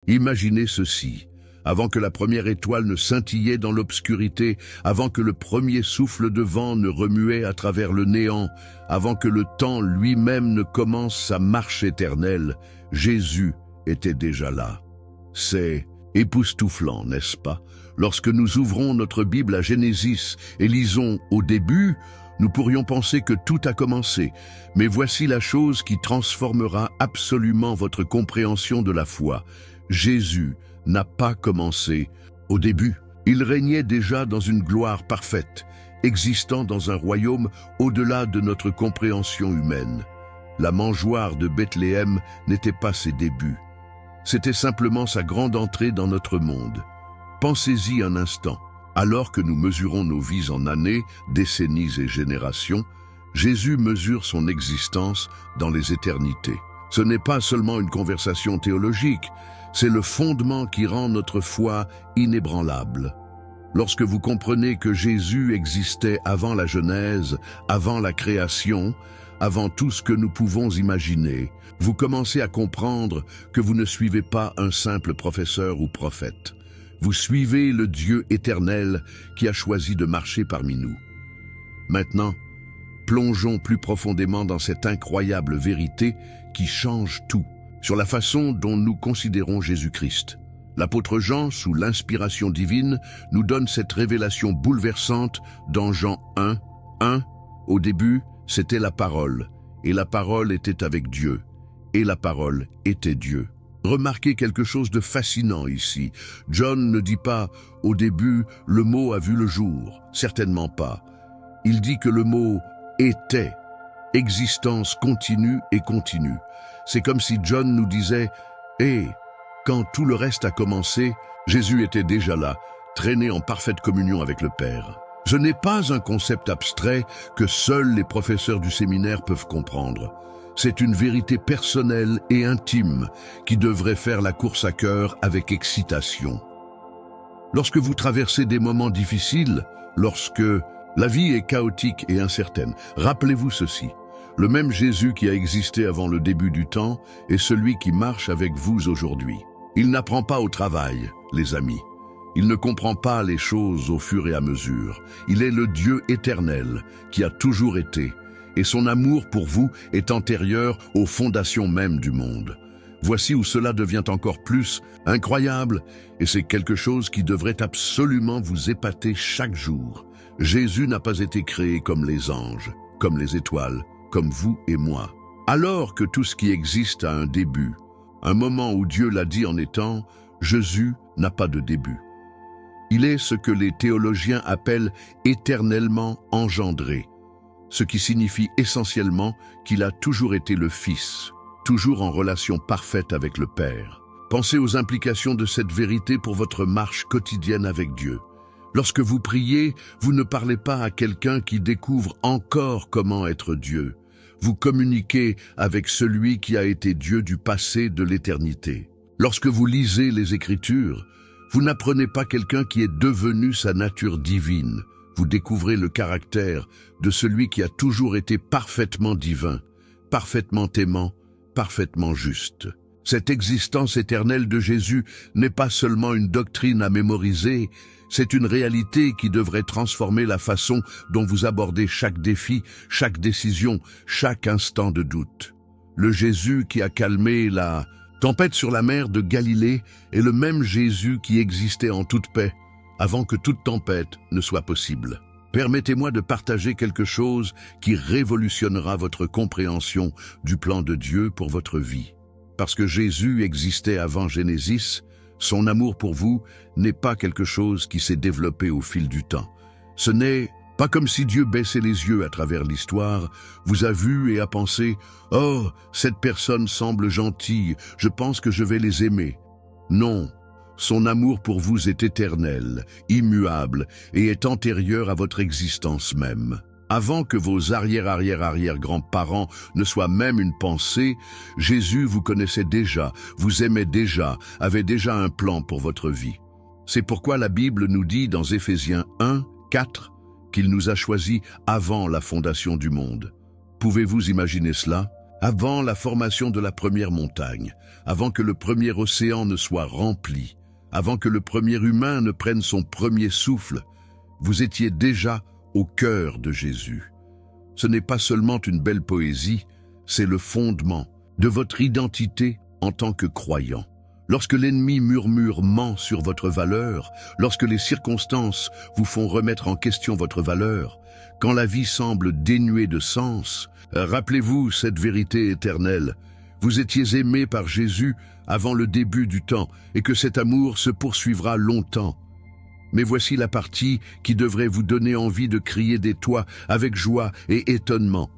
Imaginez ceci. Avant que la première étoile ne scintillait dans l'obscurité, avant que le premier souffle de vent ne remuait à travers le néant, avant que le temps lui-même ne commence sa marche éternelle, Jésus était déjà là. C'est époustouflant, n'est-ce pas? Lorsque nous ouvrons notre Bible à Genesis et lisons « Au début », nous pourrions penser que tout a commencé, mais voici la chose qui transformera absolument votre compréhension de la foi. Jésus n'a pas commencé au début. Il régnait déjà dans une gloire parfaite, existant dans un royaume au-delà de notre compréhension humaine. La mangeoire de Bethléem n'était pas ses débuts. C'était simplement sa grande entrée dans notre monde. Pensez-y un instant. Alors que nous mesurons nos vies en années, décennies et générations, Jésus mesure son existence dans les éternités. Ce n'est pas seulement une conversation théologique, c'est le fondement qui rend notre foi inébranlable. Lorsque vous comprenez que Jésus existait avant la Genèse, avant la création, avant tout ce que nous pouvons imaginer, vous commencez à comprendre que vous ne suivez pas un simple professeur ou prophète. Vous suivez le Dieu éternel qui a choisi de marcher parmi nous. Maintenant, plongeons plus profondément dans cette incroyable vérité qui change tout, sur la façon dont nous considérons Jésus-Christ. L'apôtre Jean, sous l'inspiration divine, nous donne cette révélation bouleversante dans Jean 1, 1. Au début, c'était la parole, et la parole était avec Dieu, et la parole était Dieu. Remarquez quelque chose de fascinant ici. John ne dit pas « au début, le mot a vu le jour », certainement pas. Il dit que le mot « était », existence continue et continue. C'est comme si John nous disait « et », quand tout le reste a commencé, Jésus était déjà là, traîné en parfaite communion avec le Père. Ce n'est pas un concept abstrait que seuls les professeurs du séminaire peuvent comprendre. C'est une vérité personnelle et intime qui devrait faire la course à cœur avec excitation. Lorsque vous traversez des moments difficiles, lorsque la vie est chaotique et incertaine, rappelez-vous ceci. Le même Jésus qui a existé avant le début du temps est celui qui marche avec vous aujourd'hui. Il n'apprend pas au travail, les amis. Il ne comprend pas les choses au fur et à mesure. Il est le Dieu éternel qui a toujours été. Et son amour pour vous est antérieur aux fondations mêmes du monde. Voici où cela devient encore plus incroyable, et c'est quelque chose qui devrait absolument vous épater chaque jour. Jésus n'a pas été créé comme les anges, comme les étoiles, comme vous et moi. Alors que tout ce qui existe a un début, un moment où Dieu l'a dit en étant, Jésus n'a pas de début. Il est ce que les théologiens appellent éternellement engendré, ce qui signifie essentiellement qu'il a toujours été le Fils, toujours en relation parfaite avec le Père. Pensez aux implications de cette vérité pour votre marche quotidienne avec Dieu. Lorsque vous priez, vous ne parlez pas à quelqu'un qui découvre encore comment être Dieu. Vous communiquez avec celui qui a été Dieu du passé, de l'éternité. Lorsque vous lisez les Écritures, vous n'apprenez pas quelqu'un qui est devenu sa nature divine. Vous découvrez le caractère de celui qui a toujours été parfaitement divin, parfaitement aimant, parfaitement juste. Cette existence éternelle de Jésus n'est pas seulement une doctrine à mémoriser, c'est une réalité qui devrait transformer la façon dont vous abordez chaque défi, chaque décision, chaque instant de doute. Le Jésus qui a calmé la tempête sur la mer de Galilée est le même Jésus qui existait en toute paix, avant que toute tempête ne soit possible. Permettez-moi de partager quelque chose qui révolutionnera votre compréhension du plan de Dieu pour votre vie. Parce que Jésus existait avant Genesis, son amour pour vous n'est pas quelque chose qui s'est développé au fil du temps. Ce n'est pas comme si Dieu baissait les yeux à travers l'histoire, vous a vu et a pensé « Oh, cette personne semble gentille, je pense que je vais les aimer. » Non. Son amour pour vous est éternel, immuable et est antérieur à votre existence même. Avant que vos arrière-arrière-arrière-grands-parents ne soient même une pensée, Jésus vous connaissait déjà, vous aimait déjà, avait déjà un plan pour votre vie. C'est pourquoi la Bible nous dit dans Éphésiens 1, 4 qu'il nous a choisis avant la fondation du monde. Pouvez-vous imaginer cela? Avant la formation de la première montagne, avant que le premier océan ne soit rempli, avant que le premier humain ne prenne son premier souffle, vous étiez déjà au cœur de Jésus. Ce n'est pas seulement une belle poésie, c'est le fondement de votre identité en tant que croyant. Lorsque l'ennemi murmure, ment sur votre valeur, lorsque les circonstances vous font remettre en question votre valeur, quand la vie semble dénuée de sens, rappelez-vous cette vérité éternelle. Vous étiez aimé par Jésus avant le début du temps et que cet amour se poursuivra longtemps. Mais voici la partie qui devrait vous donner envie de crier des toits avec joie et étonnement.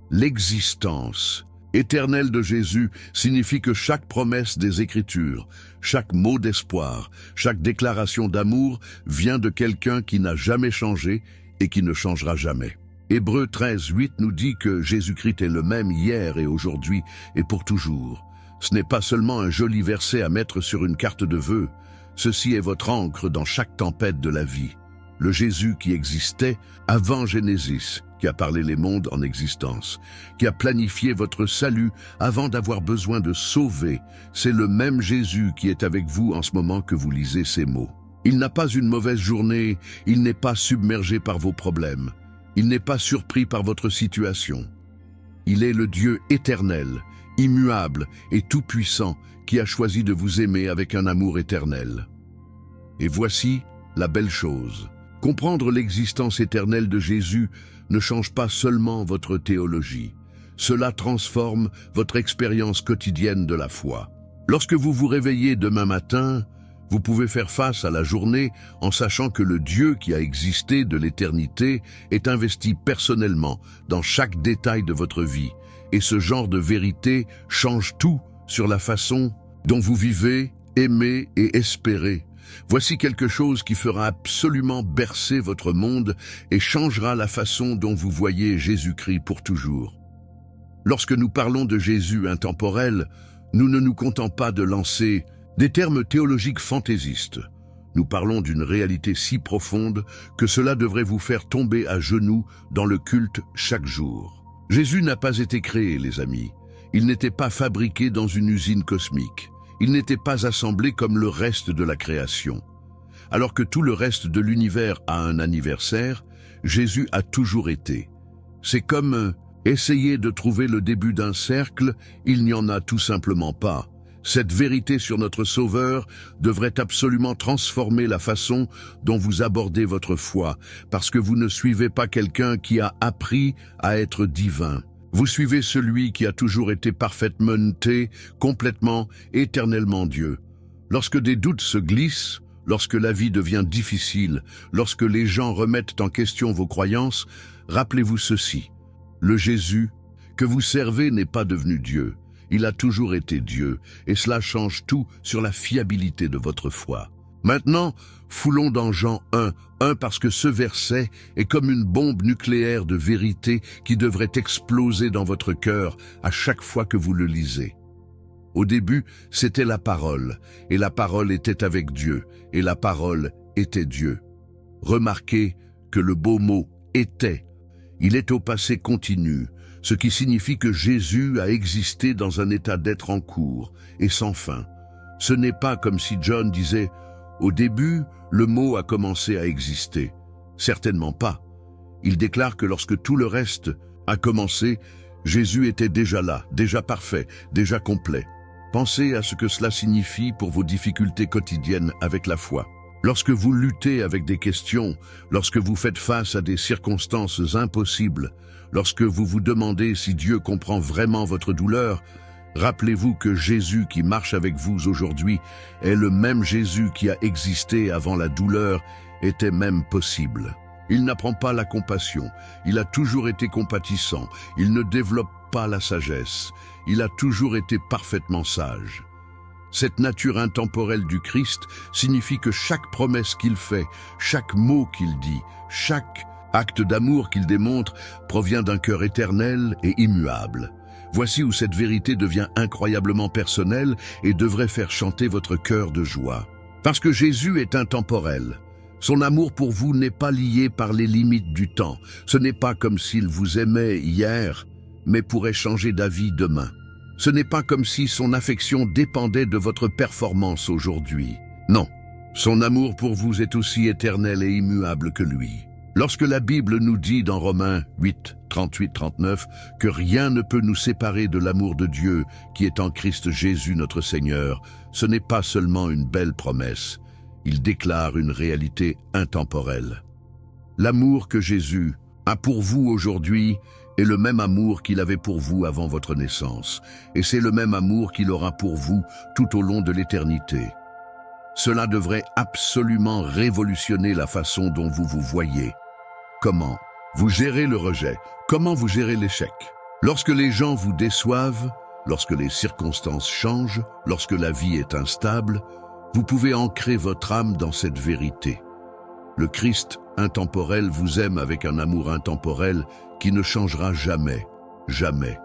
L'existence éternelle de Jésus signifie que chaque promesse des Écritures, chaque mot d'espoir, chaque déclaration d'amour vient de quelqu'un qui n'a jamais changé et qui ne changera jamais. Hébreux 13:8 nous dit que Jésus-Christ est le même hier et aujourd'hui et pour toujours. Ce n'est pas seulement un joli verset à mettre sur une carte de vœux. Ceci est votre ancre dans chaque tempête de la vie. Le Jésus qui existait avant Genesis, qui a parlé les mondes en existence, qui a planifié votre salut avant d'avoir besoin de sauver, c'est le même Jésus qui est avec vous en ce moment que vous lisez ces mots. Il n'a pas une mauvaise journée, il n'est pas submergé par vos problèmes, il n'est pas surpris par votre situation. Il est le Dieu éternel, immuable et tout-puissant qui a choisi de vous aimer avec un amour éternel. Et voici la belle chose. Comprendre l'existence éternelle de Jésus ne change pas seulement votre théologie. Cela transforme votre expérience quotidienne de la foi. Lorsque vous vous réveillez demain matin, vous pouvez faire face à la journée en sachant que le Dieu qui a existé de l'éternité est investi personnellement dans chaque détail de votre vie. Et ce genre de vérité change tout sur la façon dont vous vivez, aimez et espérez. Voici quelque chose qui fera absolument bercer votre monde et changera la façon dont vous voyez Jésus-Christ pour toujours. Lorsque nous parlons de Jésus intemporel, nous ne nous contentons pas de lancer des termes théologiques fantaisistes. Nous parlons d'une réalité si profonde que cela devrait vous faire tomber à genoux dans le culte chaque jour. Jésus n'a pas été créé, les amis. Il n'était pas fabriqué dans une usine cosmique. Il n'était pas assemblé comme le reste de la création. Alors que tout le reste de l'univers a un anniversaire, Jésus a toujours été. C'est comme essayer de trouver le début d'un cercle, il n'y en a tout simplement pas. Cette vérité sur notre Sauveur devrait absolument transformer la façon dont vous abordez votre foi, parce que vous ne suivez pas quelqu'un qui a appris à être divin. Vous suivez celui qui a toujours été parfaitement, complètement, éternellement Dieu. Lorsque des doutes se glissent, lorsque la vie devient difficile, lorsque les gens remettent en question vos croyances, rappelez-vous ceci. Le Jésus que vous servez n'est pas devenu Dieu. Il a toujours été Dieu, et cela change tout sur la fiabilité de votre foi. Maintenant, foulons dans Jean 1 parce que ce verset est comme une bombe nucléaire de vérité qui devrait exploser dans votre cœur à chaque fois que vous le lisez. Au début, c'était la parole, et la parole était avec Dieu, et la parole était Dieu. Remarquez que le beau mot « était », il est au passé continu, ce qui signifie que Jésus a existé dans un état d'être en cours et sans fin. Ce n'est pas comme si John disait « Au début, le mot a commencé à exister ». Certainement pas. Il déclare que lorsque tout le reste a commencé, Jésus était déjà là, déjà parfait, déjà complet. Pensez à ce que cela signifie pour vos difficultés quotidiennes avec la foi. Lorsque vous luttez avec des questions, lorsque vous faites face à des circonstances impossibles, lorsque vous vous demandez si Dieu comprend vraiment votre douleur, rappelez-vous que Jésus qui marche avec vous aujourd'hui est le même Jésus qui a existé avant la douleur était même possible. Il n'apprend pas la compassion, il a toujours été compatissant, il ne développe pas la sagesse, il a toujours été parfaitement sage. Cette nature intemporelle du Christ signifie que chaque promesse qu'il fait, chaque mot qu'il dit, chaque acte d'amour qu'il démontre provient d'un cœur éternel et immuable. Voici où cette vérité devient incroyablement personnelle et devrait faire chanter votre cœur de joie. Parce que Jésus est intemporel. Son amour pour vous n'est pas lié par les limites du temps. Ce n'est pas comme s'il vous aimait hier, mais pourrait changer d'avis demain. Ce n'est pas comme si son affection dépendait de votre performance aujourd'hui. Non, son amour pour vous est aussi éternel et immuable que lui. Lorsque la Bible nous dit dans Romains 8, 38-39 que rien ne peut nous séparer de l'amour de Dieu qui est en Christ Jésus notre Seigneur, ce n'est pas seulement une belle promesse, il déclare une réalité intemporelle. L'amour que Jésus a pour vous aujourd'hui est le même amour qu'il avait pour vous avant votre naissance, et c'est le même amour qu'il aura pour vous tout au long de l'éternité. Cela devrait absolument révolutionner la façon dont vous vous voyez. Comment vous gérez le rejet? Comment vous gérez l'échec? Lorsque les gens vous déçoivent, lorsque les circonstances changent, lorsque la vie est instable, vous pouvez ancrer votre âme dans cette vérité. Le Christ intemporel vous aime avec un amour intemporel qui ne changera jamais, jamais.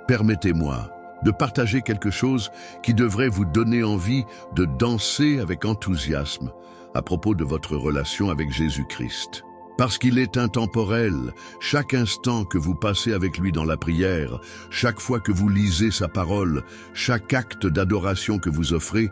Permettez-moi de partager quelque chose qui devrait vous donner envie de danser avec enthousiasme à propos de votre relation avec Jésus-Christ. Parce qu'il est intemporel, chaque instant que vous passez avec lui dans la prière, chaque fois que vous lisez sa parole, chaque acte d'adoration que vous offrez,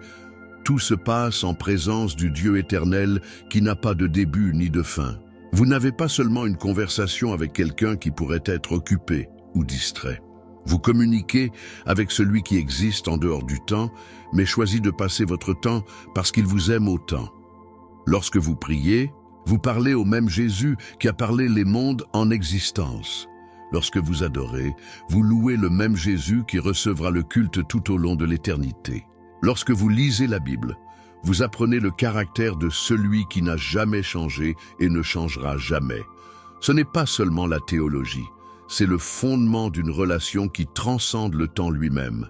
tout se passe en présence du Dieu éternel qui n'a pas de début ni de fin. Vous n'avez pas seulement une conversation avec quelqu'un qui pourrait être occupé ou distrait. Vous communiquez avec celui qui existe en dehors du temps, mais choisit de passer votre temps parce qu'il vous aime autant. Lorsque vous priez, vous parlez au même Jésus qui a parlé les mondes en existence. Lorsque vous adorez, vous louez le même Jésus qui recevra le culte tout au long de l'éternité. Lorsque vous lisez la Bible, vous apprenez le caractère de celui qui n'a jamais changé et ne changera jamais. Ce n'est pas seulement la théologie, c'est le fondement d'une relation qui transcende le temps lui-même.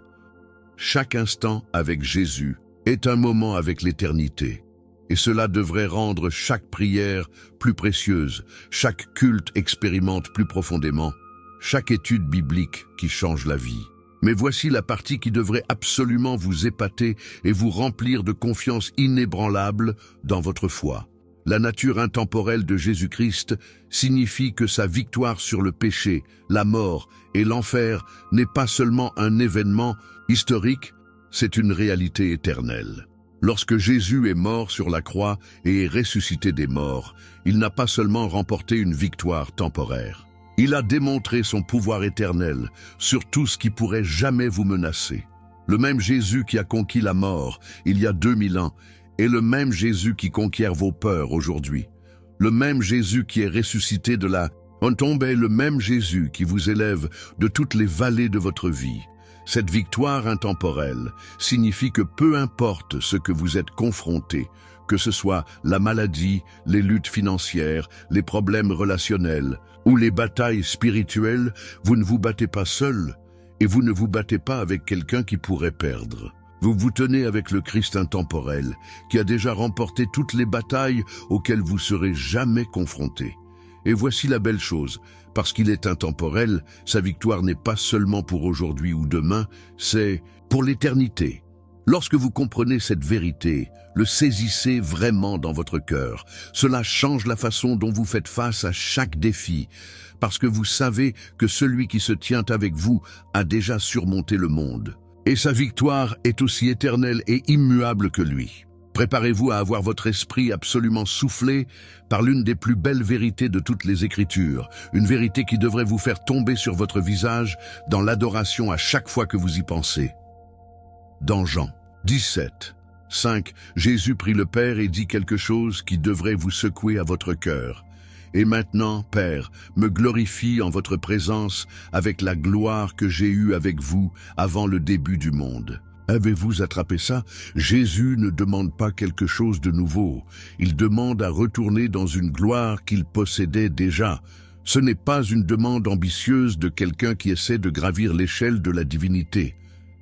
Chaque instant avec Jésus est un moment avec l'éternité. Et cela devrait rendre chaque prière plus précieuse, chaque culte expérimente plus profondément, chaque étude biblique qui change la vie. Mais voici la partie qui devrait absolument vous épater et vous remplir de confiance inébranlable dans votre foi. La nature intemporelle de Jésus-Christ signifie que sa victoire sur le péché, la mort et l'enfer n'est pas seulement un événement historique, c'est une réalité éternelle. Lorsque Jésus est mort sur la croix et est ressuscité des morts, il n'a pas seulement remporté une victoire temporaire. Il a démontré son pouvoir éternel sur tout ce qui pourrait jamais vous menacer. Le même Jésus qui a conquis la mort il y a 2000 ans est le même Jésus qui conquiert vos peurs aujourd'hui. Le même Jésus qui est ressuscité de la tombe est le même Jésus qui vous élève de toutes les vallées de votre vie. Cette victoire intemporelle signifie que peu importe ce que vous êtes confronté, que ce soit la maladie, les luttes financières, les problèmes relationnels ou les batailles spirituelles, vous ne vous battez pas seul et vous ne vous battez pas avec quelqu'un qui pourrait perdre. Vous vous tenez avec le Christ intemporel qui a déjà remporté toutes les batailles auxquelles vous serez jamais confrontés. Et voici la belle chose, parce qu'il est intemporel, sa victoire n'est pas seulement pour aujourd'hui ou demain, c'est pour l'éternité. Lorsque vous comprenez cette vérité, le saisissez vraiment dans votre cœur. Cela change la façon dont vous faites face à chaque défi, parce que vous savez que celui qui se tient avec vous a déjà surmonté le monde. Et sa victoire est aussi éternelle et immuable que lui. Préparez-vous à avoir votre esprit absolument soufflé par l'une des plus belles vérités de toutes les Écritures, une vérité qui devrait vous faire tomber sur votre visage dans l'adoration à chaque fois que vous y pensez. Dans Jean 17, 5, Jésus prie le Père et dit quelque chose qui devrait vous secouer à votre cœur. « Et maintenant, Père, me glorifie en votre présence avec la gloire que j'ai eue avec vous avant le début du monde. » Avez-vous attrapé ça? Jésus ne demande pas quelque chose de nouveau. Il demande à retourner dans une gloire qu'il possédait déjà. Ce n'est pas une demande ambitieuse de quelqu'un qui essaie de gravir l'échelle de la divinité.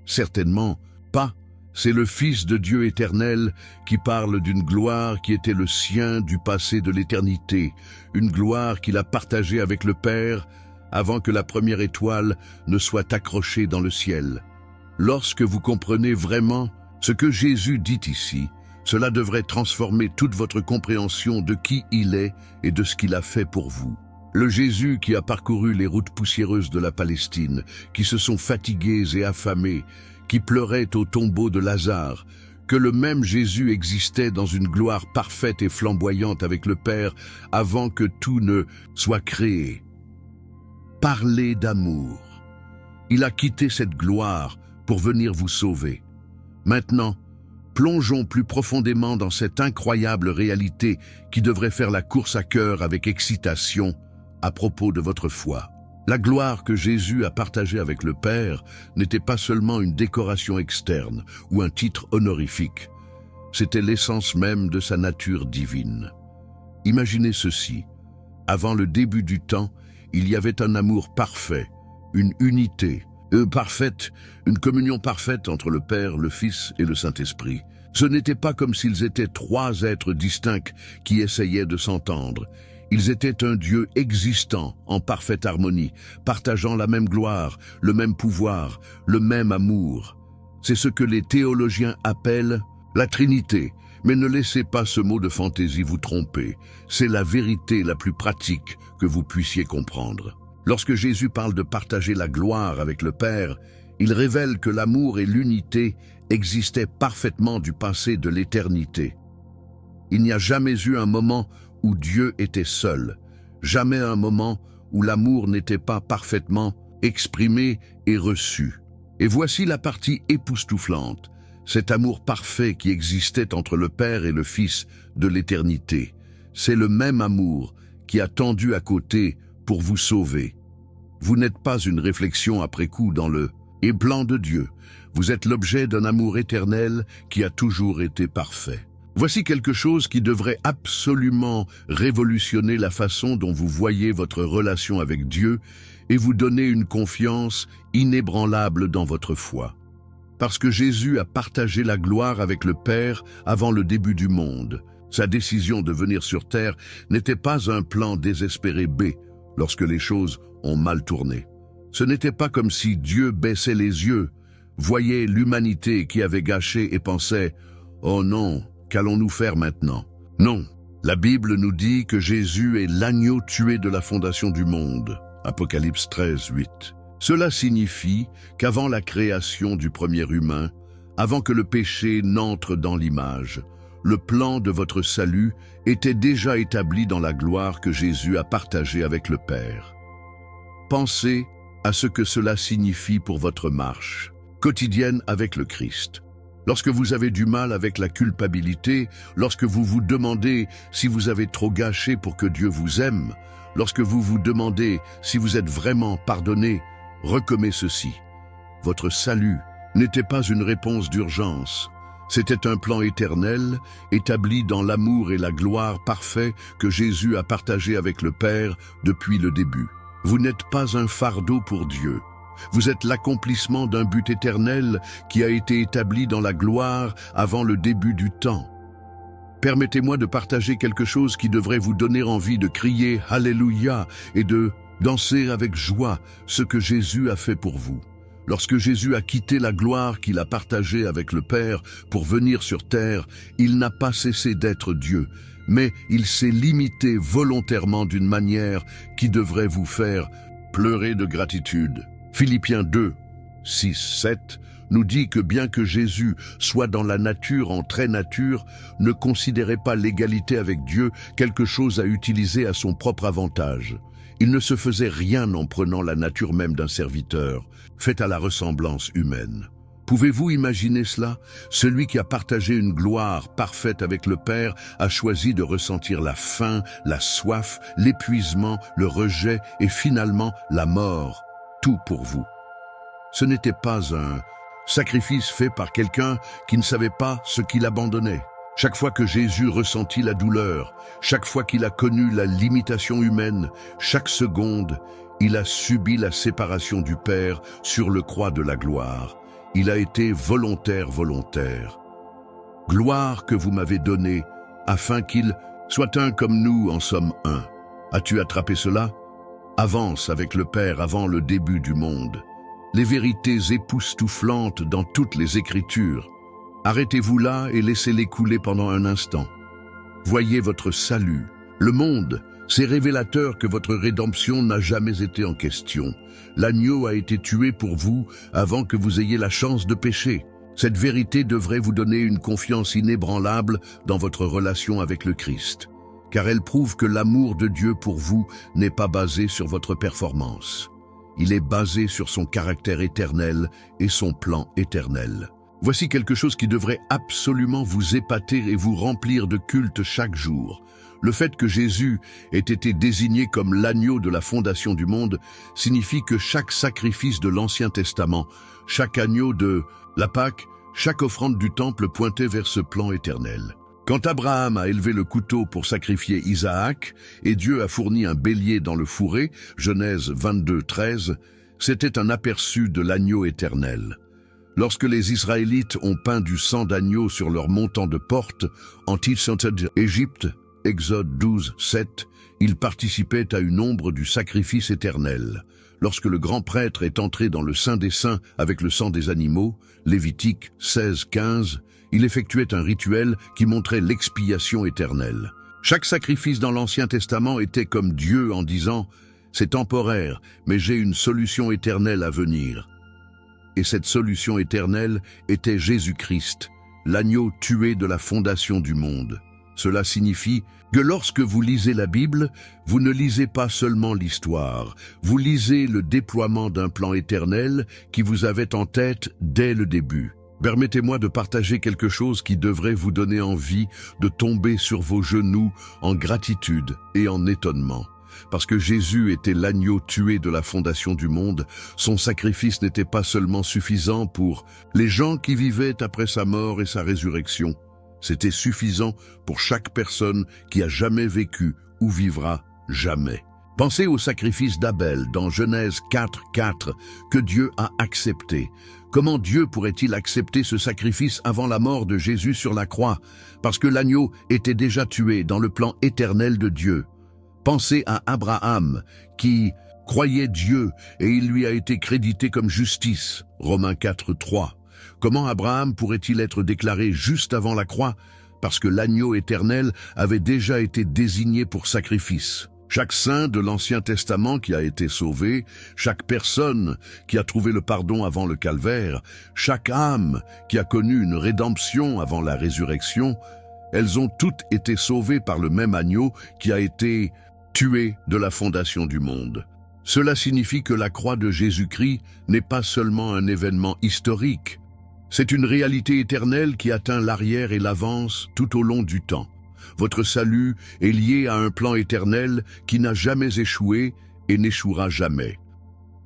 Certainement pas. C'est le Fils de Dieu éternel qui parle d'une gloire qui était le sien du passé de l'éternité, une gloire qu'il a partagée avec le Père avant que la première étoile ne soit accrochée dans le ciel. Lorsque vous comprenez vraiment ce que Jésus dit ici, cela devrait transformer toute votre compréhension de qui il est et de ce qu'il a fait pour vous. Le Jésus qui a parcouru les routes poussiéreuses de la Palestine, qui se sont fatigués et affamés, qui pleuraient au tombeau de Lazare, que le même Jésus existait dans une gloire parfaite et flamboyante avec le Père avant que tout ne soit créé. Parlez d'amour. Il a quitté cette gloire pour venir vous sauver. Maintenant, plongeons plus profondément dans cette incroyable réalité qui devrait faire la course à cœur avec excitation à propos de votre foi. La gloire que Jésus a partagée avec le Père n'était pas seulement une décoration externe ou un titre honorifique. C'était l'essence même de sa nature divine. Imaginez ceci. Avant le début du temps, il y avait un amour parfait, une unité parfaite, une communion parfaite entre le Père, le Fils et le Saint-Esprit. Ce n'était pas comme s'ils étaient trois êtres distincts qui essayaient de s'entendre. Ils étaient un Dieu existant en parfaite harmonie, partageant la même gloire, le même pouvoir, le même amour. C'est ce que les théologiens appellent la Trinité. Mais ne laissez pas ce mot de fantaisie vous tromper. C'est la vérité la plus pratique que vous puissiez comprendre. Lorsque Jésus parle de partager la gloire avec le Père, il révèle que l'amour et l'unité existaient parfaitement du passé de l'éternité. Il n'y a jamais eu un moment où Dieu était seul, jamais un moment où l'amour n'était pas parfaitement exprimé et reçu. Et voici la partie époustouflante, cet amour parfait qui existait entre le Père et le Fils de l'éternité. C'est le même amour qui a tendu à côté pour vous sauver. Vous n'êtes pas une réflexion après coup dans le plan de Dieu. Vous êtes l'objet d'un amour éternel qui a toujours été parfait. Voici quelque chose qui devrait absolument révolutionner la façon dont vous voyez votre relation avec Dieu et vous donner une confiance inébranlable dans votre foi. Parce que Jésus a partagé la gloire avec le Père avant le début du monde. Sa décision de venir sur terre n'était pas un plan désespéré B lorsque les choses ont mal tourné. Ce n'était pas comme si Dieu baissait les yeux, voyait l'humanité qui avait gâché et pensait « Oh non, qu'allons-nous faire maintenant ?» Non, la Bible nous dit que Jésus est l'agneau tué de la fondation du monde. Apocalypse 13, 8. Cela signifie qu'avant la création du premier humain, avant que le péché n'entre dans l'image, le plan de votre salut était déjà établi dans la gloire que Jésus a partagée avec le Père. Pensez à ce que cela signifie pour votre marche quotidienne avec le Christ. Lorsque vous avez du mal avec la culpabilité, lorsque vous vous demandez si vous avez trop gâché pour que Dieu vous aime, lorsque vous vous demandez si vous êtes vraiment pardonné, recommez ceci. Votre salut n'était pas une réponse d'urgence. C'était un plan éternel, établi dans l'amour et la gloire parfait que Jésus a partagé avec le Père depuis le début. Vous n'êtes pas un fardeau pour Dieu. Vous êtes l'accomplissement d'un but éternel qui a été établi dans la gloire avant le début du temps. Permettez-moi de partager quelque chose qui devrait vous donner envie de crier « Alléluia » et de danser avec joie ce que Jésus a fait pour vous. Lorsque Jésus a quitté la gloire qu'il a partagée avec le Père pour venir sur terre, il n'a pas cessé d'être Dieu, mais il s'est limité volontairement d'une manière qui devrait vous faire pleurer de gratitude. Philippiens 2, 6, 7 nous dit que bien que Jésus soit dans la nature en très nature, ne considérait pas l'égalité avec Dieu quelque chose à utiliser à son propre avantage. Il ne se faisait rien en prenant la nature même d'un serviteur, faite à la ressemblance humaine. Pouvez-vous imaginer cela? Celui qui a partagé une gloire parfaite avec le Père a choisi de ressentir la faim, la soif, l'épuisement, le rejet et finalement la mort. Tout pour vous. Ce n'était pas un sacrifice fait par quelqu'un qui ne savait pas ce qu'il abandonnait. Chaque fois que Jésus ressentit la douleur, chaque fois qu'il a connu la limitation humaine, chaque seconde, il a subi la séparation du Père sur le croix de la gloire. Il a été volontaire. Gloire que vous m'avez donnée, afin qu'il soit un comme nous en sommes un. As-tu attrapé cela? Avance avec le Père avant le début du monde. Les vérités époustouflantes dans toutes les Écritures. Arrêtez-vous là et laissez-les couler pendant un instant. Voyez votre salut. Le monde, C'est révélateur que votre rédemption n'a jamais été en question. L'agneau a été tué pour vous avant que vous ayez la chance de pécher. Cette vérité devrait vous donner une confiance inébranlable dans votre relation avec le Christ, car elle prouve que l'amour de Dieu pour vous n'est pas basé sur votre performance. Il est basé sur son caractère éternel et son plan éternel. Voici quelque chose qui devrait absolument vous épater et vous remplir de culte chaque jour. Le fait que Jésus ait été désigné comme l'agneau de la fondation du monde signifie que chaque sacrifice de l'Ancien Testament, chaque agneau de la Pâque, chaque offrande du temple pointait vers ce plan éternel. Quand Abraham a élevé le couteau pour sacrifier Isaac et Dieu a fourni un bélier dans le fourré, Genèse 22, 13, c'était un aperçu de l'agneau éternel. Lorsque les Israélites ont peint du sang d'agneau sur leur montant de porte, en Égypte, Exode 12, 7, ils participaient à une ombre du sacrifice éternel. Lorsque le grand prêtre est entré dans le Saint des Saints avec le sang des animaux, Lévitique 16, 15, il effectuait un rituel qui montrait l'expiation éternelle. Chaque sacrifice dans l'Ancien Testament était comme Dieu en disant « C'est temporaire, mais j'ai une solution éternelle à venir ». Et cette solution éternelle était Jésus-Christ, l'agneau tué de la fondation du monde. Cela signifie que lorsque vous lisez la Bible, vous ne lisez pas seulement l'histoire, vous lisez le déploiement d'un plan éternel qui vous avait en tête dès le début. Permettez-moi de partager quelque chose qui devrait vous donner envie de tomber sur vos genoux en gratitude et en étonnement. Parce que Jésus était l'agneau tué de la fondation du monde, son sacrifice n'était pas seulement suffisant pour les gens qui vivaient après sa mort et sa résurrection. C'était suffisant pour chaque personne qui a jamais vécu ou vivra jamais. Pensez au sacrifice d'Abel dans Genèse 4, 4, que Dieu a accepté. Comment Dieu pourrait-il accepter ce sacrifice avant la mort de Jésus sur la croix? Parce que l'agneau était déjà tué dans le plan éternel de Dieu. Pensez à Abraham, qui croyait Dieu et il lui a été crédité comme justice. Romains 4, 3. Comment Abraham pourrait-il être déclaré juste avant la croix? Parce que l'agneau éternel avait déjà été désigné pour sacrifice. Chaque saint de l'Ancien Testament qui a été sauvé, chaque personne qui a trouvé le pardon avant le calvaire, chaque âme qui a connu une rédemption avant la résurrection, elles ont toutes été sauvées par le même agneau qui a été tué de la fondation du monde. Cela signifie que la croix de Jésus-Christ n'est pas seulement un événement historique, c'est une réalité éternelle qui atteint l'arrière et l'avance tout au long du temps. Votre salut est lié à un plan éternel qui n'a jamais échoué et n'échouera jamais.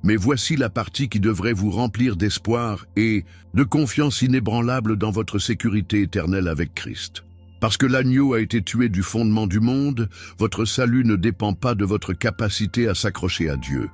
Mais voici la partie qui devrait vous remplir d'espoir et de confiance inébranlable dans votre sécurité éternelle avec Christ. Parce que l'agneau a été tué du fondement du monde, votre salut ne dépend pas de votre capacité à s'accrocher à Dieu.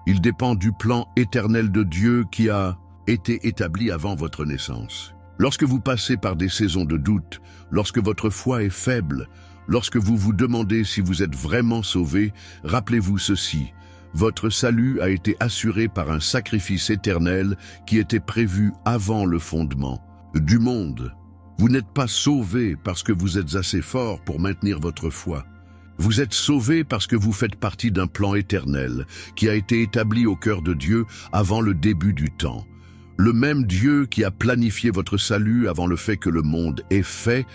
Il dépend du plan éternel de Dieu qui a été établi avant votre naissance. Lorsque vous passez par des saisons de doute, lorsque votre foi est faible, lorsque vous vous demandez si vous êtes vraiment sauvé, rappelez-vous ceci. Votre salut a été assuré par un sacrifice éternel qui était prévu avant le fondement du monde. Vous n'êtes pas sauvé parce que vous êtes assez fort pour maintenir votre foi. Vous êtes sauvé parce que vous faites partie d'un plan éternel qui a été établi au cœur de Dieu avant le début du temps. Le même Dieu qui a planifié votre salut avant le fait que le monde est fait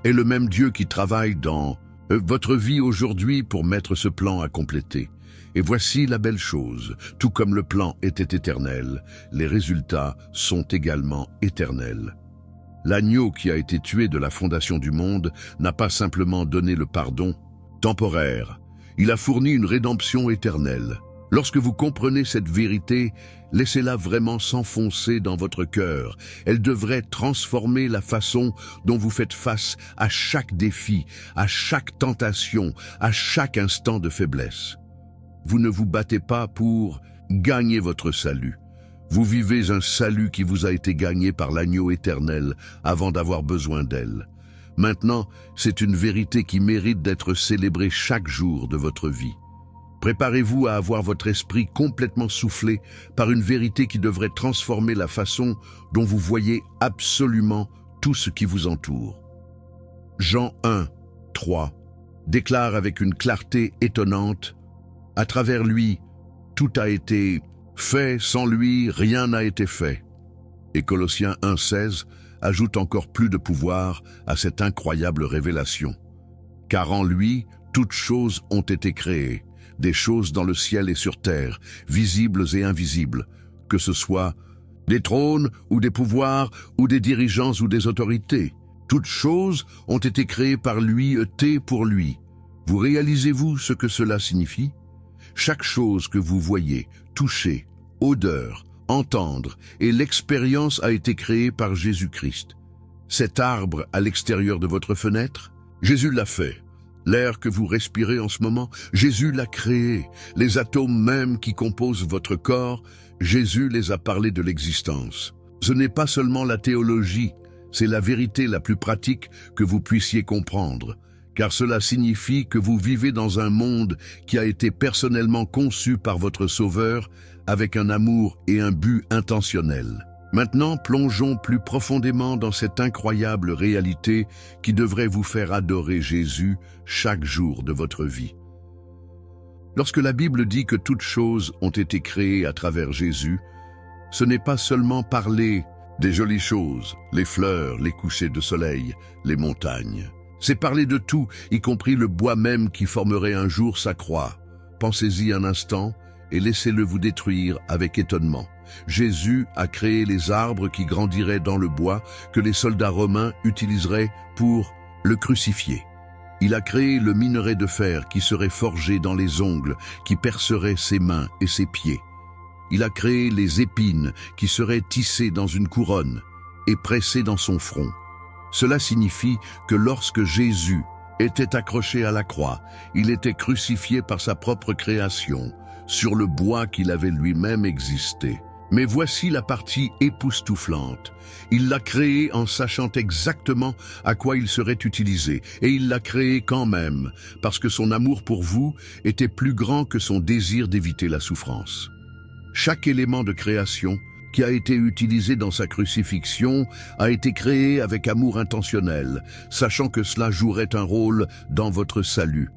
est le même Dieu qui travaille dans votre vie aujourd'hui pour mettre ce plan à compléter. Et voici la belle chose, tout comme le plan était éternel, les résultats sont également éternels. L'agneau qui a été tué de la fondation du monde n'a pas simplement donné le pardon temporaire, il a fourni une rédemption éternelle. Lorsque vous comprenez cette vérité, laissez-la vraiment s'enfoncer dans votre cœur. Elle devrait transformer la façon dont vous faites face à chaque défi, à chaque tentation, à chaque instant de faiblesse. Vous ne vous battez pas pour gagner votre salut. Vous vivez un salut qui vous a été gagné par l'agneau éternel avant d'avoir besoin d'elle. Maintenant, c'est une vérité qui mérite d'être célébrée chaque jour de votre vie. Préparez-vous à avoir votre esprit complètement soufflé par une vérité qui devrait transformer la façon dont vous voyez absolument tout ce qui vous entoure. Jean 1, 3. déclare avec une clarté étonnante, « À travers lui, tout a été fait, sans lui, rien n'a été fait. » Et Colossiens 1,16 ajoute encore plus de pouvoir à cette incroyable révélation. « Car en lui, toutes choses ont été créées, des choses dans le ciel et sur terre, visibles et invisibles, que ce soit des trônes ou des pouvoirs ou des dirigeants ou des autorités. Toutes choses ont été créées par lui, pour lui. Vous réalisez-vous ce que cela signifie? Chaque chose que vous voyez, toucher, odeur, entendre et l'expérience a été créée par Jésus-Christ. Cet arbre à l'extérieur de votre fenêtre, Jésus l'a fait. L'air que vous respirez en ce moment, Jésus l'a créé. Les atomes même qui composent votre corps, Jésus les a parlé de l'existence. Ce n'est pas seulement la théologie, c'est la vérité la plus pratique que vous puissiez comprendre, car cela signifie que vous vivez dans un monde qui a été personnellement conçu par votre Sauveur avec un amour et un but intentionnel. Maintenant, plongeons plus profondément dans cette incroyable réalité qui devrait vous faire adorer Jésus chaque jour de votre vie. Lorsque la Bible dit que toutes choses ont été créées à travers Jésus, ce n'est pas seulement parler des jolies choses, les fleurs, les couchers de soleil, les montagnes. C'est parler de tout, y compris le bois même qui formerait un jour sa croix. Pensez-y un instant et laissez-le vous détruire avec étonnement. Jésus a créé les arbres qui grandiraient dans le bois que les soldats romains utiliseraient pour le crucifier. Il a créé le minerai de fer qui serait forgé dans les ongles, qui percerait ses mains et ses pieds. Il a créé les épines qui seraient tissées dans une couronne et pressées dans son front. Cela signifie que lorsque Jésus était accroché à la croix, il était crucifié par sa propre création, sur le bois qu'il avait lui-même existé. Mais voici la partie époustouflante. Il l'a créé en sachant exactement à quoi il serait utilisé, et il l'a créé quand même, parce que son amour pour vous était plus grand que son désir d'éviter la souffrance. Chaque élément de création qui a été utilisé dans sa crucifixion a été créé avec amour intentionnel, sachant que cela jouerait un rôle dans votre salut.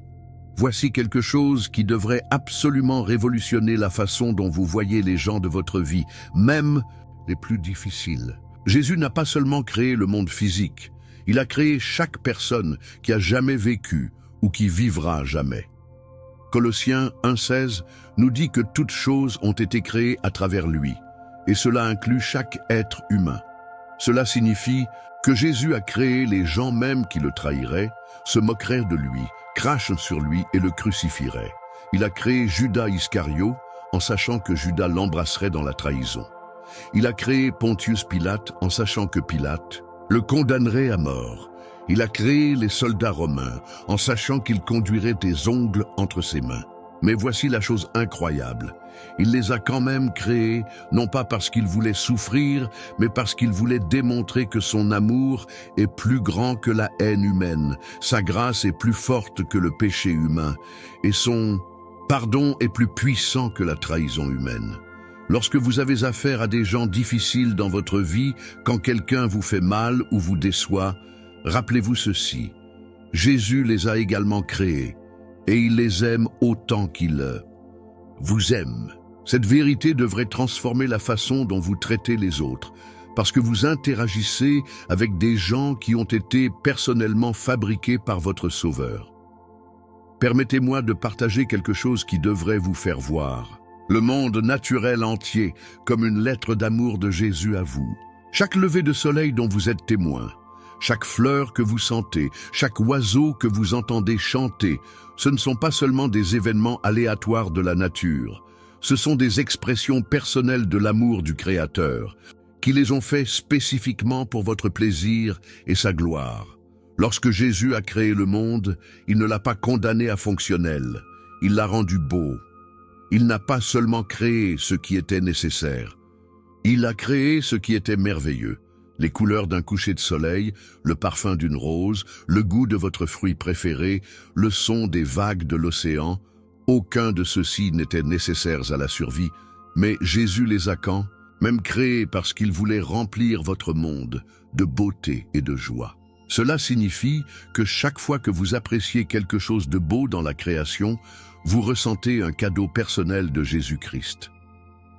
Voici quelque chose qui devrait absolument révolutionner la façon dont vous voyez les gens de votre vie, même les plus difficiles. Jésus n'a pas seulement créé le monde physique, il a créé chaque personne qui a jamais vécu ou qui vivra jamais. Colossiens 1,16 nous dit que toutes choses ont été créées à travers lui, et cela inclut chaque être humain. Cela signifie que Jésus a créé les gens même qui le trahiraient, se moqueraient de lui, crachent sur lui et le crucifieraient. Il a créé Judas Iscario en sachant que Judas l'embrasserait dans la trahison. Il a créé Pontius Pilate en sachant que Pilate le condamnerait à mort. Il a créé les soldats romains en sachant qu'il conduirait des ongles entre ses mains. Mais voici la chose incroyable. Il les a quand même créés, non pas parce qu'il voulait souffrir, mais parce qu'il voulait démontrer que son amour est plus grand que la haine humaine, sa grâce est plus forte que le péché humain, et son pardon est plus puissant que la trahison humaine. Lorsque vous avez affaire à des gens difficiles dans votre vie, quand quelqu'un vous fait mal ou vous déçoit, rappelez-vous ceci. Jésus les a également créés, et il les aime autant qu'il vous aime. Cette vérité devrait transformer la façon dont vous traitez les autres, parce que vous interagissez avec des gens qui ont été personnellement fabriqués par votre Sauveur. Permettez-moi de partager quelque chose qui devrait vous faire voir le monde naturel entier comme une lettre d'amour de Jésus à vous. Chaque lever de soleil dont vous êtes témoin, chaque fleur que vous sentez, chaque oiseau que vous entendez chanter, ce ne sont pas seulement des événements aléatoires de la nature, ce sont des expressions personnelles de l'amour du Créateur, qui les ont faits spécifiquement pour votre plaisir et sa gloire. Lorsque Jésus a créé le monde, il ne l'a pas condamné à fonctionnel, il l'a rendu beau. Il n'a pas seulement créé ce qui était nécessaire, il a créé ce qui était merveilleux. Les couleurs d'un coucher de soleil, le parfum d'une rose, le goût de votre fruit préféré, le son des vagues de l'océan, aucun de ceux-ci n'était nécessaire à la survie, mais Jésus les a même créés parce qu'il voulait remplir votre monde de beauté et de joie. Cela signifie que chaque fois que vous appréciez quelque chose de beau dans la création, vous ressentez un cadeau personnel de Jésus-Christ.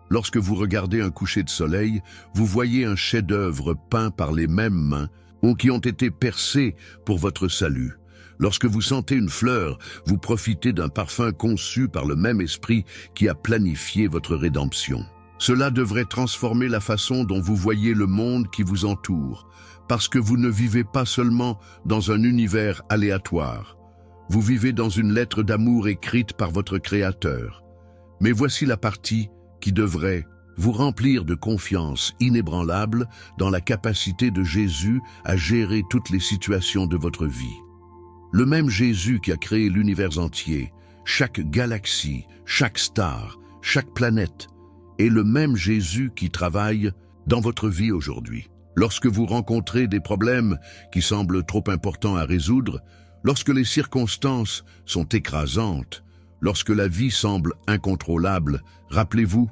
Lorsque vous regardez un coucher de soleil, vous voyez un chef-d'œuvre peint par les mêmes mains ou qui ont été percées pour votre salut. Lorsque vous sentez une fleur, vous profitez d'un parfum conçu par le même esprit qui a planifié votre rédemption. Cela devrait transformer la façon dont vous voyez le monde qui vous entoure, parce que vous ne vivez pas seulement dans un univers aléatoire. Vous vivez dans une lettre d'amour écrite par votre Créateur. Mais voici la partie qui devrait vous remplir de confiance inébranlable dans la capacité de Jésus à gérer toutes les situations de votre vie. Le même Jésus qui a créé l'univers entier, chaque galaxie, chaque star, chaque planète, est le même Jésus qui travaille dans votre vie aujourd'hui. Lorsque vous rencontrez des problèmes qui semblent trop importants à résoudre, lorsque les circonstances sont écrasantes, lorsque la vie semble incontrôlable, rappelez-vous,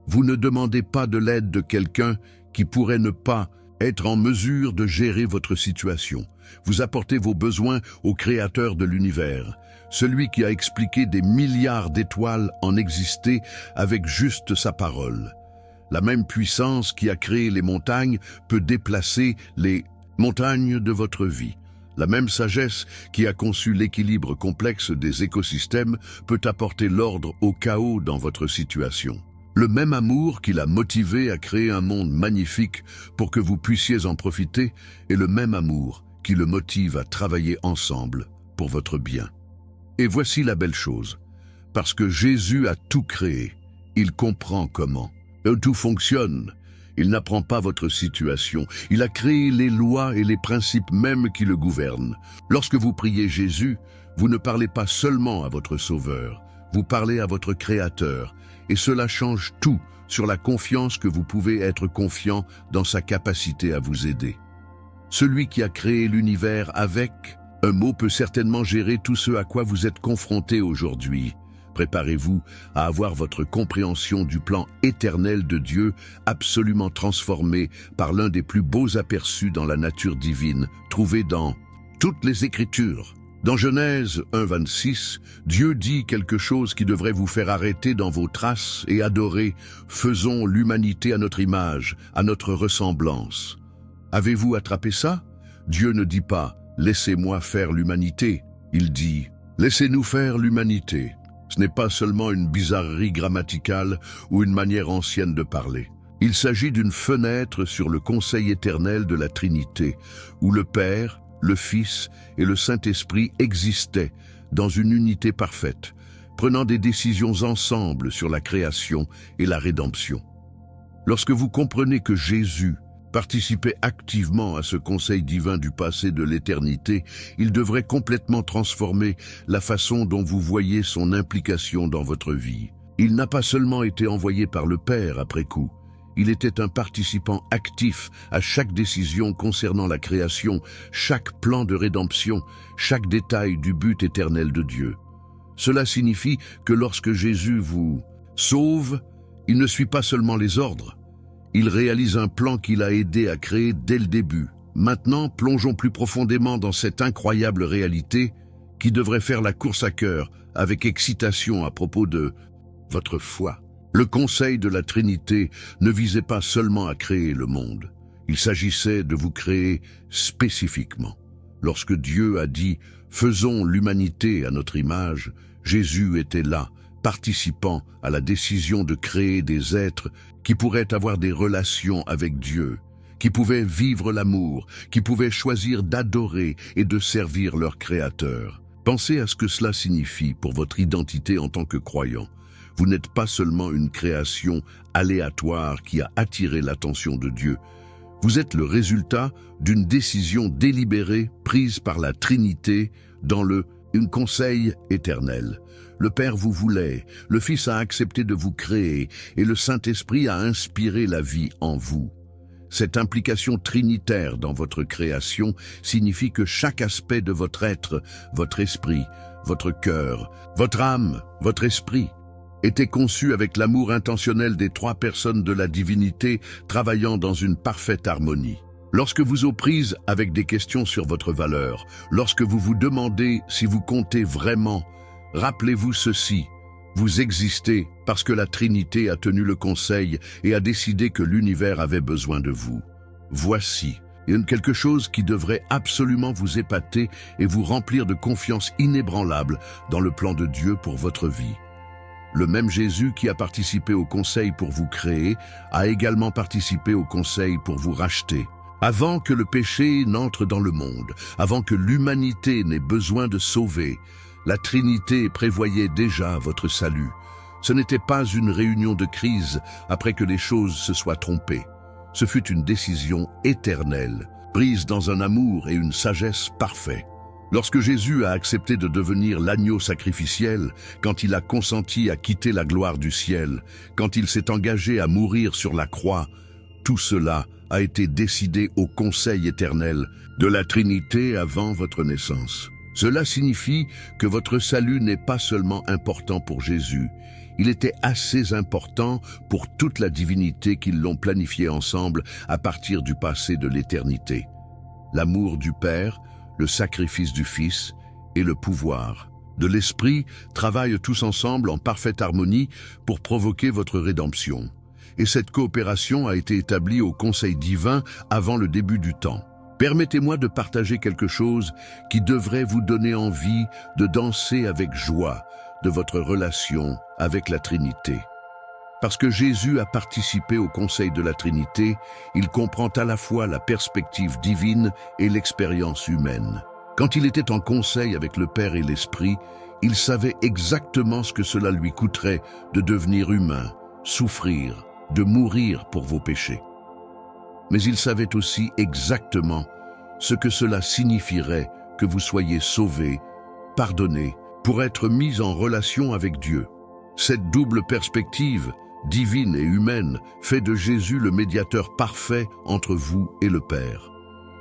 vous ne demandez pas de l'aide de quelqu'un qui pourrait ne pas être en mesure de gérer votre situation. Vous apportez vos besoins au Créateur de l'univers, celui qui a expliqué des milliards d'étoiles en exister avec juste sa parole. La même puissance qui a créé les montagnes peut déplacer les montagnes de votre vie. La même sagesse qui a conçu l'équilibre complexe des écosystèmes peut apporter l'ordre au chaos dans votre situation. Le même amour qui l'a motivé à créer un monde magnifique pour que vous puissiez en profiter est le même amour qui le motive à travailler ensemble pour votre bien. Et voici la belle chose. Parce que Jésus a tout créé, il comprend comment. Tout fonctionne. Il n'apprend pas votre situation. Il a créé les lois et les principes mêmes qui le gouvernent. Lorsque vous priez Jésus, vous ne parlez pas seulement à votre Sauveur, vous parlez à votre Créateur. Et cela change tout sur la confiance que vous pouvez être confiant dans sa capacité à vous aider. Celui qui a créé l'univers avec un mot peut certainement gérer tout ce à quoi vous êtes confronté aujourd'hui. Préparez-vous à avoir votre compréhension du plan éternel de Dieu absolument transformée par l'un des plus beaux aperçus dans la nature divine, trouvé dans toutes les Écritures. Dans Genèse 1,26, Dieu dit quelque chose qui devrait vous faire arrêter dans vos traces et adorer « Faisons l'humanité à notre image, à notre ressemblance ». Avez-vous attrapé ça? Dieu ne dit pas « Laissez-moi faire l'humanité ». Il dit « Laissez-nous faire l'humanité ». Ce n'est pas seulement une bizarrerie grammaticale ou une manière ancienne de parler. Il s'agit d'une fenêtre sur le conseil éternel de la Trinité, où le Père, le Fils et le Saint-Esprit existaient dans une unité parfaite, prenant des décisions ensemble sur la création et la rédemption. Lorsque vous comprenez que Jésus participait activement à ce conseil divin du passé de l'éternité, il devrait complètement transformer la façon dont vous voyez son implication dans votre vie. Il n'a pas seulement été envoyé par le Père après coup, il était un participant actif à chaque décision concernant la création, chaque plan de rédemption, chaque détail du but éternel de Dieu. Cela signifie que lorsque Jésus vous sauve, il ne suit pas seulement les ordres. Il réalise un plan qu'il a aidé à créer dès le début. Maintenant, plongeons plus profondément dans cette incroyable réalité qui devrait faire la course à cœur avec excitation à propos de votre foi. Le conseil de la Trinité ne visait pas seulement à créer le monde. Il s'agissait de vous créer spécifiquement. Lorsque Dieu a dit « Faisons l'humanité à notre image », Jésus était là, participant à la décision de créer des êtres qui pourraient avoir des relations avec Dieu, qui pouvaient vivre l'amour, qui pouvaient choisir d'adorer et de servir leur Créateur. Pensez à ce que cela signifie pour votre identité en tant que croyant. Vous n'êtes pas seulement une création aléatoire qui a attiré l'attention de Dieu. Vous êtes le résultat d'une décision délibérée prise par la Trinité dans un conseil éternel. Le Père vous voulait, le Fils a accepté de vous créer et le Saint-Esprit a inspiré la vie en vous. Cette implication trinitaire dans votre création signifie que chaque aspect de votre être, votre esprit, votre cœur, votre âme, votre esprit, était conçu avec l'amour intentionnel des trois personnes de la divinité travaillant dans une parfaite harmonie. Lorsque vous aux prises avec des questions sur votre valeur, lorsque vous vous demandez si vous comptez vraiment, rappelez-vous ceci: vous existez parce que la Trinité a tenu le conseil et a décidé que l'univers avait besoin de vous. Voici quelque chose qui devrait absolument vous épater et vous remplir de confiance inébranlable dans le plan de Dieu pour votre vie. Le même Jésus qui a participé au conseil pour vous créer a également participé au conseil pour vous racheter. Avant que le péché n'entre dans le monde, avant que l'humanité n'ait besoin de sauver, la Trinité prévoyait déjà votre salut. Ce n'était pas une réunion de crise après que les choses se soient trompées. Ce fut une décision éternelle, prise dans un amour et une sagesse parfaits. Lorsque Jésus a accepté de devenir l'agneau sacrificiel, quand il a consenti à quitter la gloire du ciel, quand il s'est engagé à mourir sur la croix, tout cela a été décidé au conseil éternel de la Trinité avant votre naissance. Cela signifie que votre salut n'est pas seulement important pour Jésus, il était assez important pour toute la divinité qu'ils l'ont planifié ensemble à partir du passé de l'éternité. L'amour du Père, le sacrifice du Fils et le pouvoir de l'Esprit travaillent tous ensemble en parfaite harmonie pour provoquer votre rédemption. Et cette coopération a été établie au conseil divin avant le début du temps. Permettez-moi de partager quelque chose qui devrait vous donner envie de danser avec joie de votre relation avec la Trinité. Parce que Jésus a participé au conseil de la Trinité, il comprend à la fois la perspective divine et l'expérience humaine. Quand il était en conseil avec le Père et l'Esprit, il savait exactement ce que cela lui coûterait de devenir humain, souffrir, de mourir pour vos péchés. Mais il savait aussi exactement ce que cela signifierait que vous soyez sauvés, pardonnés, pour être mis en relation avec Dieu. Cette double perspective, divine et humaine, fait de Jésus le médiateur parfait entre vous et le Père.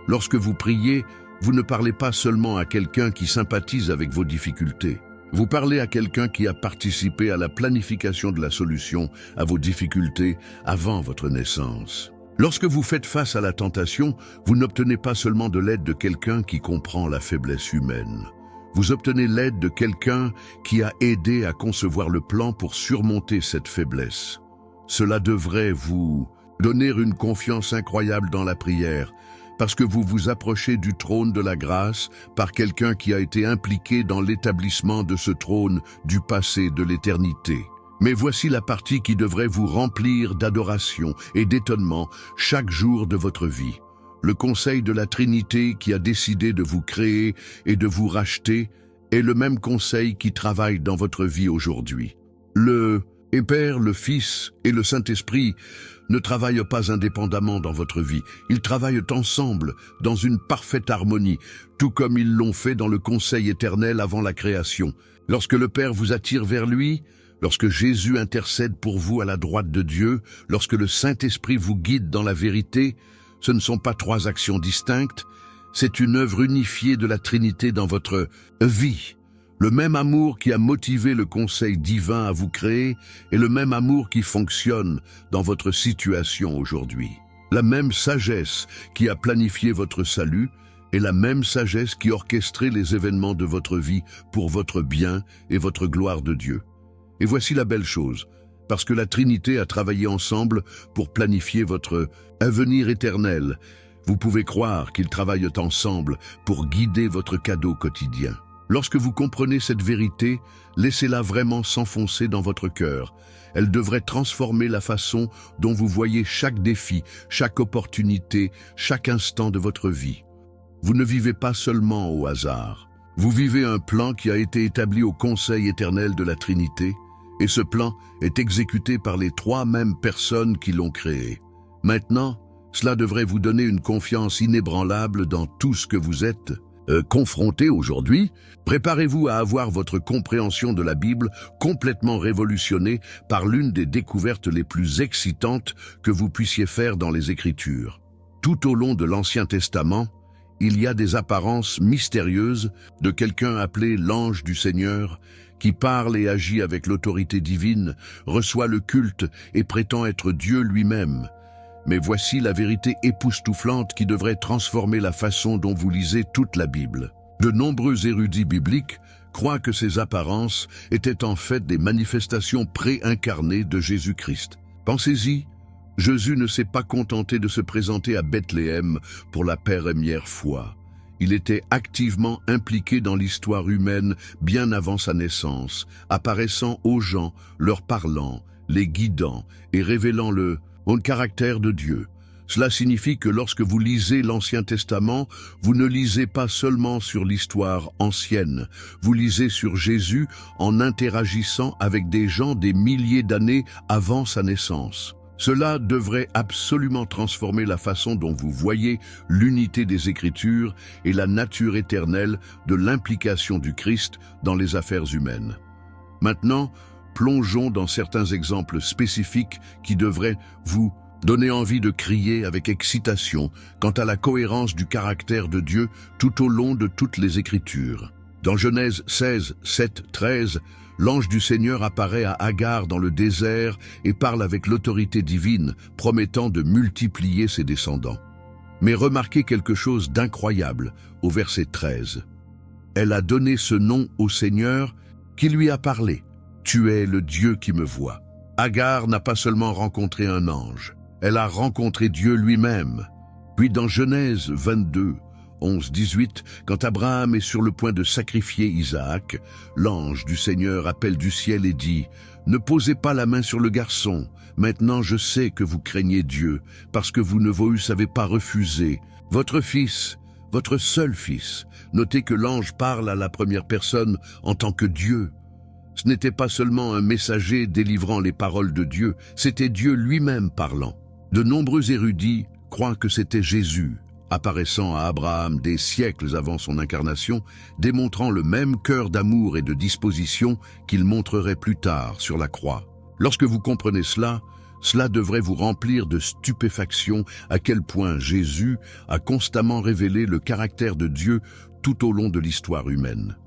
Lorsque vous priez, vous ne parlez pas seulement à quelqu'un qui sympathise avec vos difficultés. Vous parlez à quelqu'un qui a participé à la planification de la solution à vos difficultés avant votre naissance. Lorsque vous faites face à la tentation, vous n'obtenez pas seulement de l'aide de quelqu'un qui comprend la faiblesse humaine. Vous obtenez l'aide de quelqu'un qui a aidé à concevoir le plan pour surmonter cette faiblesse. Cela devrait vous donner une confiance incroyable dans la prière, parce que vous vous approchez du trône de la grâce par quelqu'un qui a été impliqué dans l'établissement de ce trône du passé de l'éternité. Mais voici la partie qui devrait vous remplir d'adoration et d'étonnement chaque jour de votre vie. Le conseil de la Trinité qui a décidé de vous créer et de vous racheter est le même conseil qui travaille dans votre vie aujourd'hui. Le Père, le Fils et le Saint-Esprit ne travaillent pas indépendamment dans votre vie. Ils travaillent ensemble dans une parfaite harmonie, tout comme ils l'ont fait dans le conseil éternel avant la création. Lorsque le Père vous attire vers lui, lorsque Jésus intercède pour vous à la droite de Dieu, lorsque le Saint-Esprit vous guide dans la vérité, ce ne sont pas trois actions distinctes, c'est une œuvre unifiée de la Trinité dans votre vie. Le même amour qui a motivé le conseil divin à vous créer est le même amour qui fonctionne dans votre situation aujourd'hui. La même sagesse qui a planifié votre salut est la même sagesse qui orchestrait les événements de votre vie pour votre bien et votre gloire de Dieu. Et voici la belle chose, parce que la Trinité a travaillé ensemble pour planifier votre avenir éternel. Vous pouvez croire qu'ils travaillent ensemble pour guider votre cadeau quotidien. Lorsque vous comprenez cette vérité, laissez-la vraiment s'enfoncer dans votre cœur. Elle devrait transformer la façon dont vous voyez chaque défi, chaque opportunité, chaque instant de votre vie. Vous ne vivez pas seulement au hasard. Vous vivez un plan qui a été établi au conseil éternel de la Trinité, et ce plan est exécuté par les trois mêmes personnes qui l'ont créé. Maintenant, cela devrait vous donner une confiance inébranlable dans tout ce que vous êtes confronté aujourd'hui. Préparez-vous à avoir votre compréhension de la Bible complètement révolutionnée par l'une des découvertes les plus excitantes que vous puissiez faire dans les Écritures. Tout au long de l'Ancien Testament, il y a des apparences mystérieuses de quelqu'un appelé l'ange du Seigneur, qui parle et agit avec l'autorité divine, reçoit le culte et prétend être Dieu lui-même. Mais voici la vérité époustouflante qui devrait transformer la façon dont vous lisez toute la Bible. De nombreux érudits bibliques croient que ces apparences étaient en fait des manifestations préincarnées de Jésus-Christ. Pensez-y, Jésus ne s'est pas contenté de se présenter à Bethléem pour la première fois. Il était activement impliqué dans l'histoire humaine bien avant sa naissance, apparaissant aux gens, leur parlant, les guidant et révélant le caractère de Dieu. Cela signifie que lorsque vous lisez l'Ancien Testament, vous ne lisez pas seulement sur l'histoire ancienne, vous lisez sur Jésus en interagissant avec des gens des milliers d'années avant sa naissance. Cela devrait absolument transformer la façon dont vous voyez l'unité des Écritures et la nature éternelle de l'implication du Christ dans les affaires humaines. Maintenant, plongeons dans certains exemples spécifiques qui devraient vous donner envie de crier avec excitation quant à la cohérence du caractère de Dieu tout au long de toutes les Écritures. Dans Genèse 16, 7, 13, l'ange du Seigneur apparaît à Agar dans le désert et parle avec l'autorité divine, promettant de multiplier ses descendants. Mais remarquez quelque chose d'incroyable au verset 13. Elle a donné ce nom au Seigneur qui lui a parlé. « Tu es le Dieu qui me voit ». Agar n'a pas seulement rencontré un ange, elle a rencontré Dieu lui-même. Puis dans Genèse 22, 11-18, quand Abraham est sur le point de sacrifier Isaac, l'ange du Seigneur appelle du ciel et dit « Ne posez pas la main sur le garçon, maintenant je sais que vous craignez Dieu, parce que vous ne vous savez pas refuser votre fils, votre seul fils. » Notez que l'ange parle à la première personne en tant que Dieu. Ce n'était pas seulement un messager délivrant les paroles de Dieu, c'était Dieu lui-même parlant. De nombreux érudits croient que c'était Jésus, apparaissant à Abraham des siècles avant son incarnation, démontrant le même cœur d'amour et de disposition qu'il montrerait plus tard sur la croix. Lorsque vous comprenez cela, cela devrait vous remplir de stupéfaction à quel point Jésus a constamment révélé le caractère de Dieu tout au long de l'histoire humaine.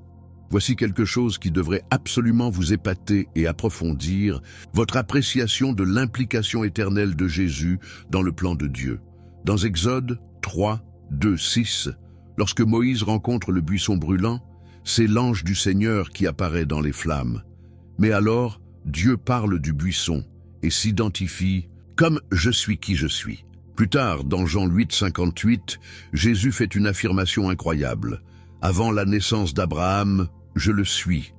Voici quelque chose qui devrait absolument vous épater et approfondir votre appréciation de l'implication éternelle de Jésus dans le plan de Dieu. Dans Exode 3, 2, 6, lorsque Moïse rencontre le buisson brûlant, c'est l'ange du Seigneur qui apparaît dans les flammes. Mais alors, Dieu parle du buisson et s'identifie comme « Je suis qui je suis ». Plus tard, dans Jean 8, 58, Jésus fait une affirmation incroyable. Avant la naissance d'Abraham, je le suis.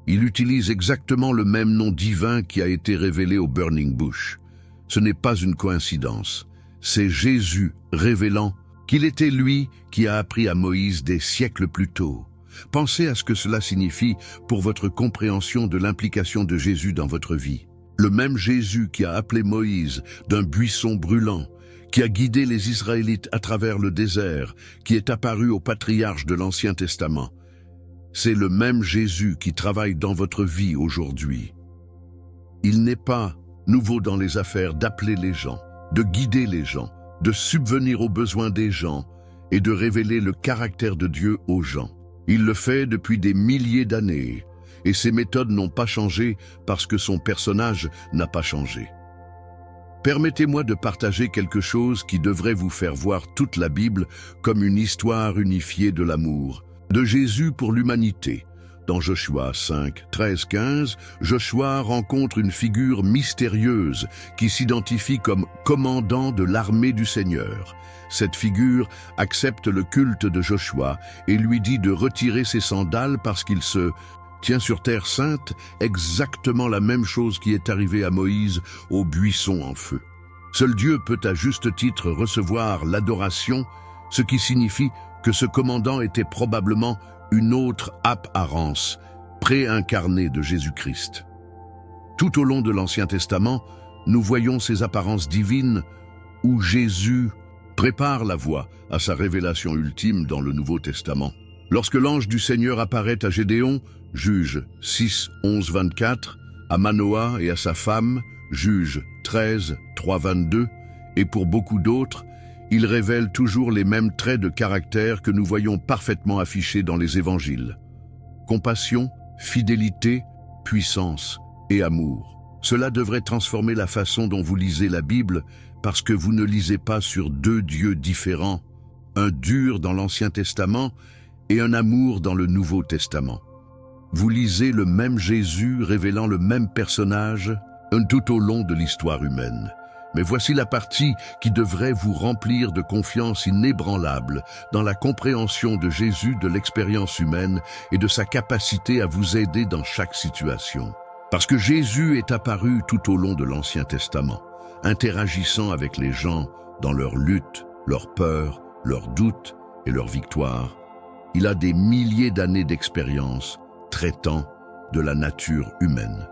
Il utilise exactement le même nom divin qui a été révélé au Burning Bush. Ce n'est pas une coïncidence. C'est Jésus révélant qu'il était lui qui a appris à Moïse des siècles plus tôt. Pensez à ce que cela signifie pour votre compréhension de l'implication de Jésus dans votre vie. Le même Jésus qui a appelé Moïse d'un buisson brûlant, qui a guidé les Israélites à travers le désert, qui est apparu aux patriarches de l'Ancien Testament. C'est le même Jésus qui travaille dans votre vie aujourd'hui. Il n'est pas nouveau dans les affaires d'appeler les gens, de guider les gens, de subvenir aux besoins des gens et de révéler le caractère de Dieu aux gens. Il le fait depuis des milliers d'années et ses méthodes n'ont pas changé parce que son personnage n'a pas changé. Permettez-moi de partager quelque chose qui devrait vous faire voir toute la Bible comme une histoire unifiée de l'amour de Jésus pour l'humanité. Dans Joshua 5, 13, 15, Joshua rencontre une figure mystérieuse qui s'identifie comme commandant de l'armée du Seigneur. Cette figure accepte le culte de Joshua et lui dit de retirer ses sandales parce qu'il se tient sur terre sainte, exactement la même chose qui est arrivée à Moïse au buisson en feu. Seul Dieu peut à juste titre recevoir l'adoration, ce qui signifie que ce commandant était probablement une autre apparence, préincarnée de Jésus-Christ. Tout au long de l'Ancien Testament, nous voyons ces apparences divines où Jésus prépare la voie à sa révélation ultime dans le Nouveau Testament. Lorsque l'ange du Seigneur apparaît à Gédéon, Juges 6, 11, 24, à Manoah et à sa femme, Juges 13, 3, 22, et pour beaucoup d'autres, il révèle toujours les mêmes traits de caractère que nous voyons parfaitement affichés dans les évangiles. Compassion, fidélité, puissance et amour. Cela devrait transformer la façon dont vous lisez la Bible parce que vous ne lisez pas sur deux dieux différents, un dur dans l'Ancien Testament et un amour dans le Nouveau Testament. Vous lisez le même Jésus révélant le même personnage tout au long de l'histoire humaine. Mais voici la partie qui devrait vous remplir de confiance inébranlable dans la compréhension de Jésus, de l'expérience humaine et de sa capacité à vous aider dans chaque situation. Parce que Jésus est apparu tout au long de l'Ancien Testament, interagissant avec les gens dans leurs luttes, leurs peurs, leurs doutes et leurs victoires. Il a des milliers d'années d'expérience traitant de la nature humaine.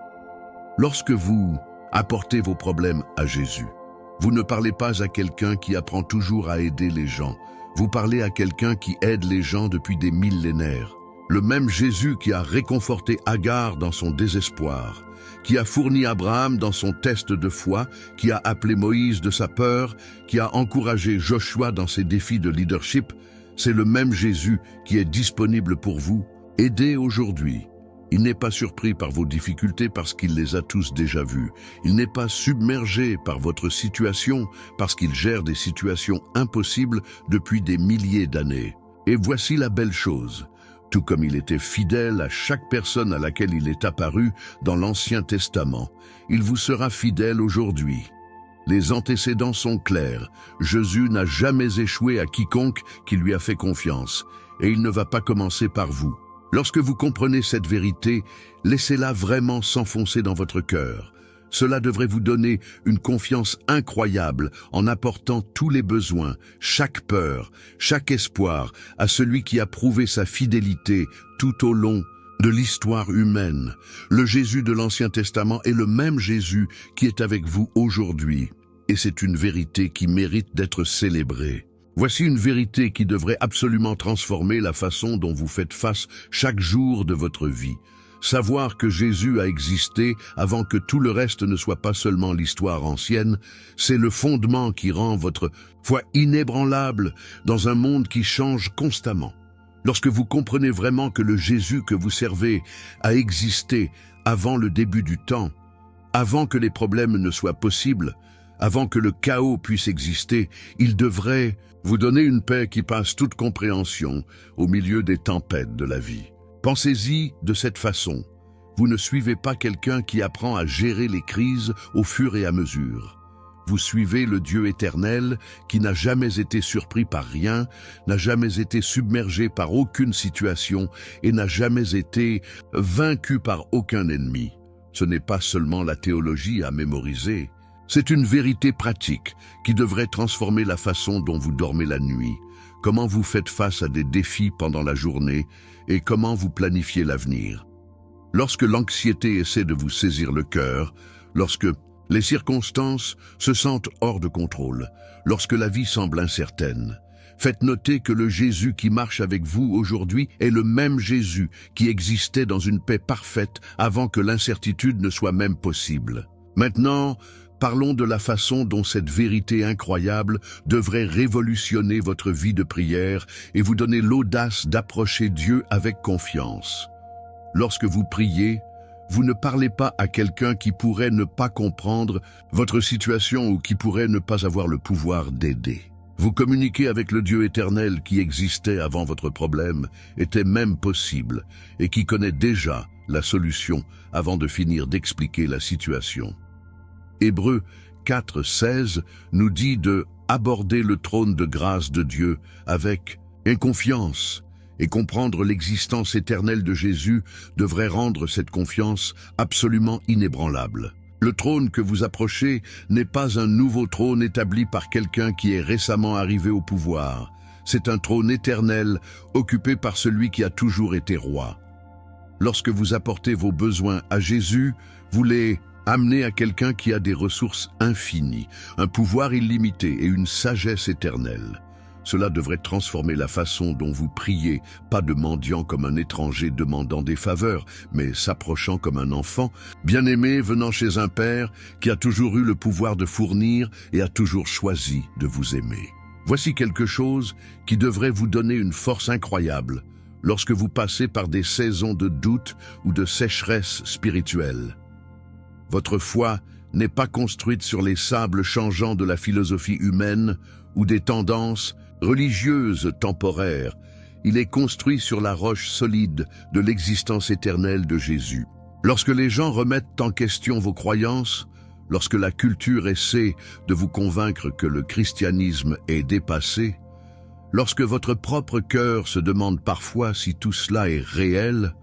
Lorsque vous apportez vos problèmes à Jésus, vous ne parlez pas à quelqu'un qui apprend toujours à aider les gens. Vous parlez à quelqu'un qui aide les gens depuis des millénaires. Le même Jésus qui a réconforté Agar dans son désespoir, qui a fourni Abraham dans son test de foi, qui a appelé Moïse de sa peur, qui a encouragé Joshua dans ses défis de leadership, c'est le même Jésus qui est disponible pour vous. Aidez aujourd'hui. Il n'est pas surpris par vos difficultés parce qu'il les a tous déjà vues. Il n'est pas submergé par votre situation parce qu'il gère des situations impossibles depuis des milliers d'années. Et voici la belle chose. Tout comme il était fidèle à chaque personne à laquelle il est apparu dans l'Ancien Testament, il vous sera fidèle aujourd'hui. Les antécédents sont clairs. Jésus n'a jamais échoué à quiconque qui lui a fait confiance, et il ne va pas commencer par vous. Lorsque vous comprenez cette vérité, laissez-la vraiment s'enfoncer dans votre cœur. Cela devrait vous donner une confiance incroyable en apportant tous les besoins, chaque peur, chaque espoir à celui qui a prouvé sa fidélité tout au long de l'histoire humaine. Le Jésus de l'Ancien Testament est le même Jésus qui est avec vous aujourd'hui. Et c'est une vérité qui mérite d'être célébrée. Voici une vérité qui devrait absolument transformer la façon dont vous faites face chaque jour de votre vie. Savoir que Jésus a existé avant que tout le reste ne soit pas seulement l'histoire ancienne, c'est le fondement qui rend votre foi inébranlable dans un monde qui change constamment. Lorsque vous comprenez vraiment que le Jésus que vous servez a existé avant le début du temps, avant que les problèmes ne soient possibles, avant que le chaos puisse exister, il devrait vous donner une paix qui passe toute compréhension au milieu des tempêtes de la vie. Pensez-y de cette façon. Vous ne suivez pas quelqu'un qui apprend à gérer les crises au fur et à mesure. Vous suivez le Dieu éternel qui n'a jamais été surpris par rien, n'a jamais été submergé par aucune situation et n'a jamais été vaincu par aucun ennemi. Ce n'est pas seulement la théologie à mémoriser. C'est une vérité pratique qui devrait transformer la façon dont vous dormez la nuit, comment vous faites face à des défis pendant la journée et comment vous planifiez l'avenir. Lorsque l'anxiété essaie de vous saisir le cœur, lorsque les circonstances se sentent hors de contrôle, lorsque la vie semble incertaine, faites noter que le Jésus qui marche avec vous aujourd'hui est le même Jésus qui existait dans une paix parfaite avant que l'incertitude ne soit même possible. Maintenant, parlons de la façon dont cette vérité incroyable devrait révolutionner votre vie de prière et vous donner l'audace d'approcher Dieu avec confiance. Lorsque vous priez, vous ne parlez pas à quelqu'un qui pourrait ne pas comprendre votre situation ou qui pourrait ne pas avoir le pouvoir d'aider. Vous communiquez avec le Dieu éternel qui existait avant votre problème, était même possible, et qui connaît déjà la solution avant de finir d'expliquer la situation. Hébreux 4:16 nous dit de aborder le trône de grâce de Dieu avec confiance, et comprendre l'existence éternelle de Jésus devrait rendre cette confiance absolument inébranlable. Le trône que vous approchez n'est pas un nouveau trône établi par quelqu'un qui est récemment arrivé au pouvoir. C'est un trône éternel occupé par celui qui a toujours été roi. Lorsque vous apportez vos besoins à Jésus, vous les amenez à quelqu'un qui a des ressources infinies, un pouvoir illimité et une sagesse éternelle. Cela devrait transformer la façon dont vous priez, pas de mendiant comme un étranger demandant des faveurs, mais s'approchant comme un enfant, bien-aimé venant chez un père qui a toujours eu le pouvoir de fournir et a toujours choisi de vous aimer. Voici quelque chose qui devrait vous donner une force incroyable lorsque vous passez par des saisons de doute ou de sécheresse spirituelle. Votre foi n'est pas construite sur les sables changeants de la philosophie humaine ou des tendances religieuses temporaires. Il est construit sur la roche solide de l'existence éternelle de Jésus. Lorsque les gens remettent en question vos croyances, lorsque la culture essaie de vous convaincre que le christianisme est dépassé, lorsque votre propre cœur se demande parfois si tout cela est réel,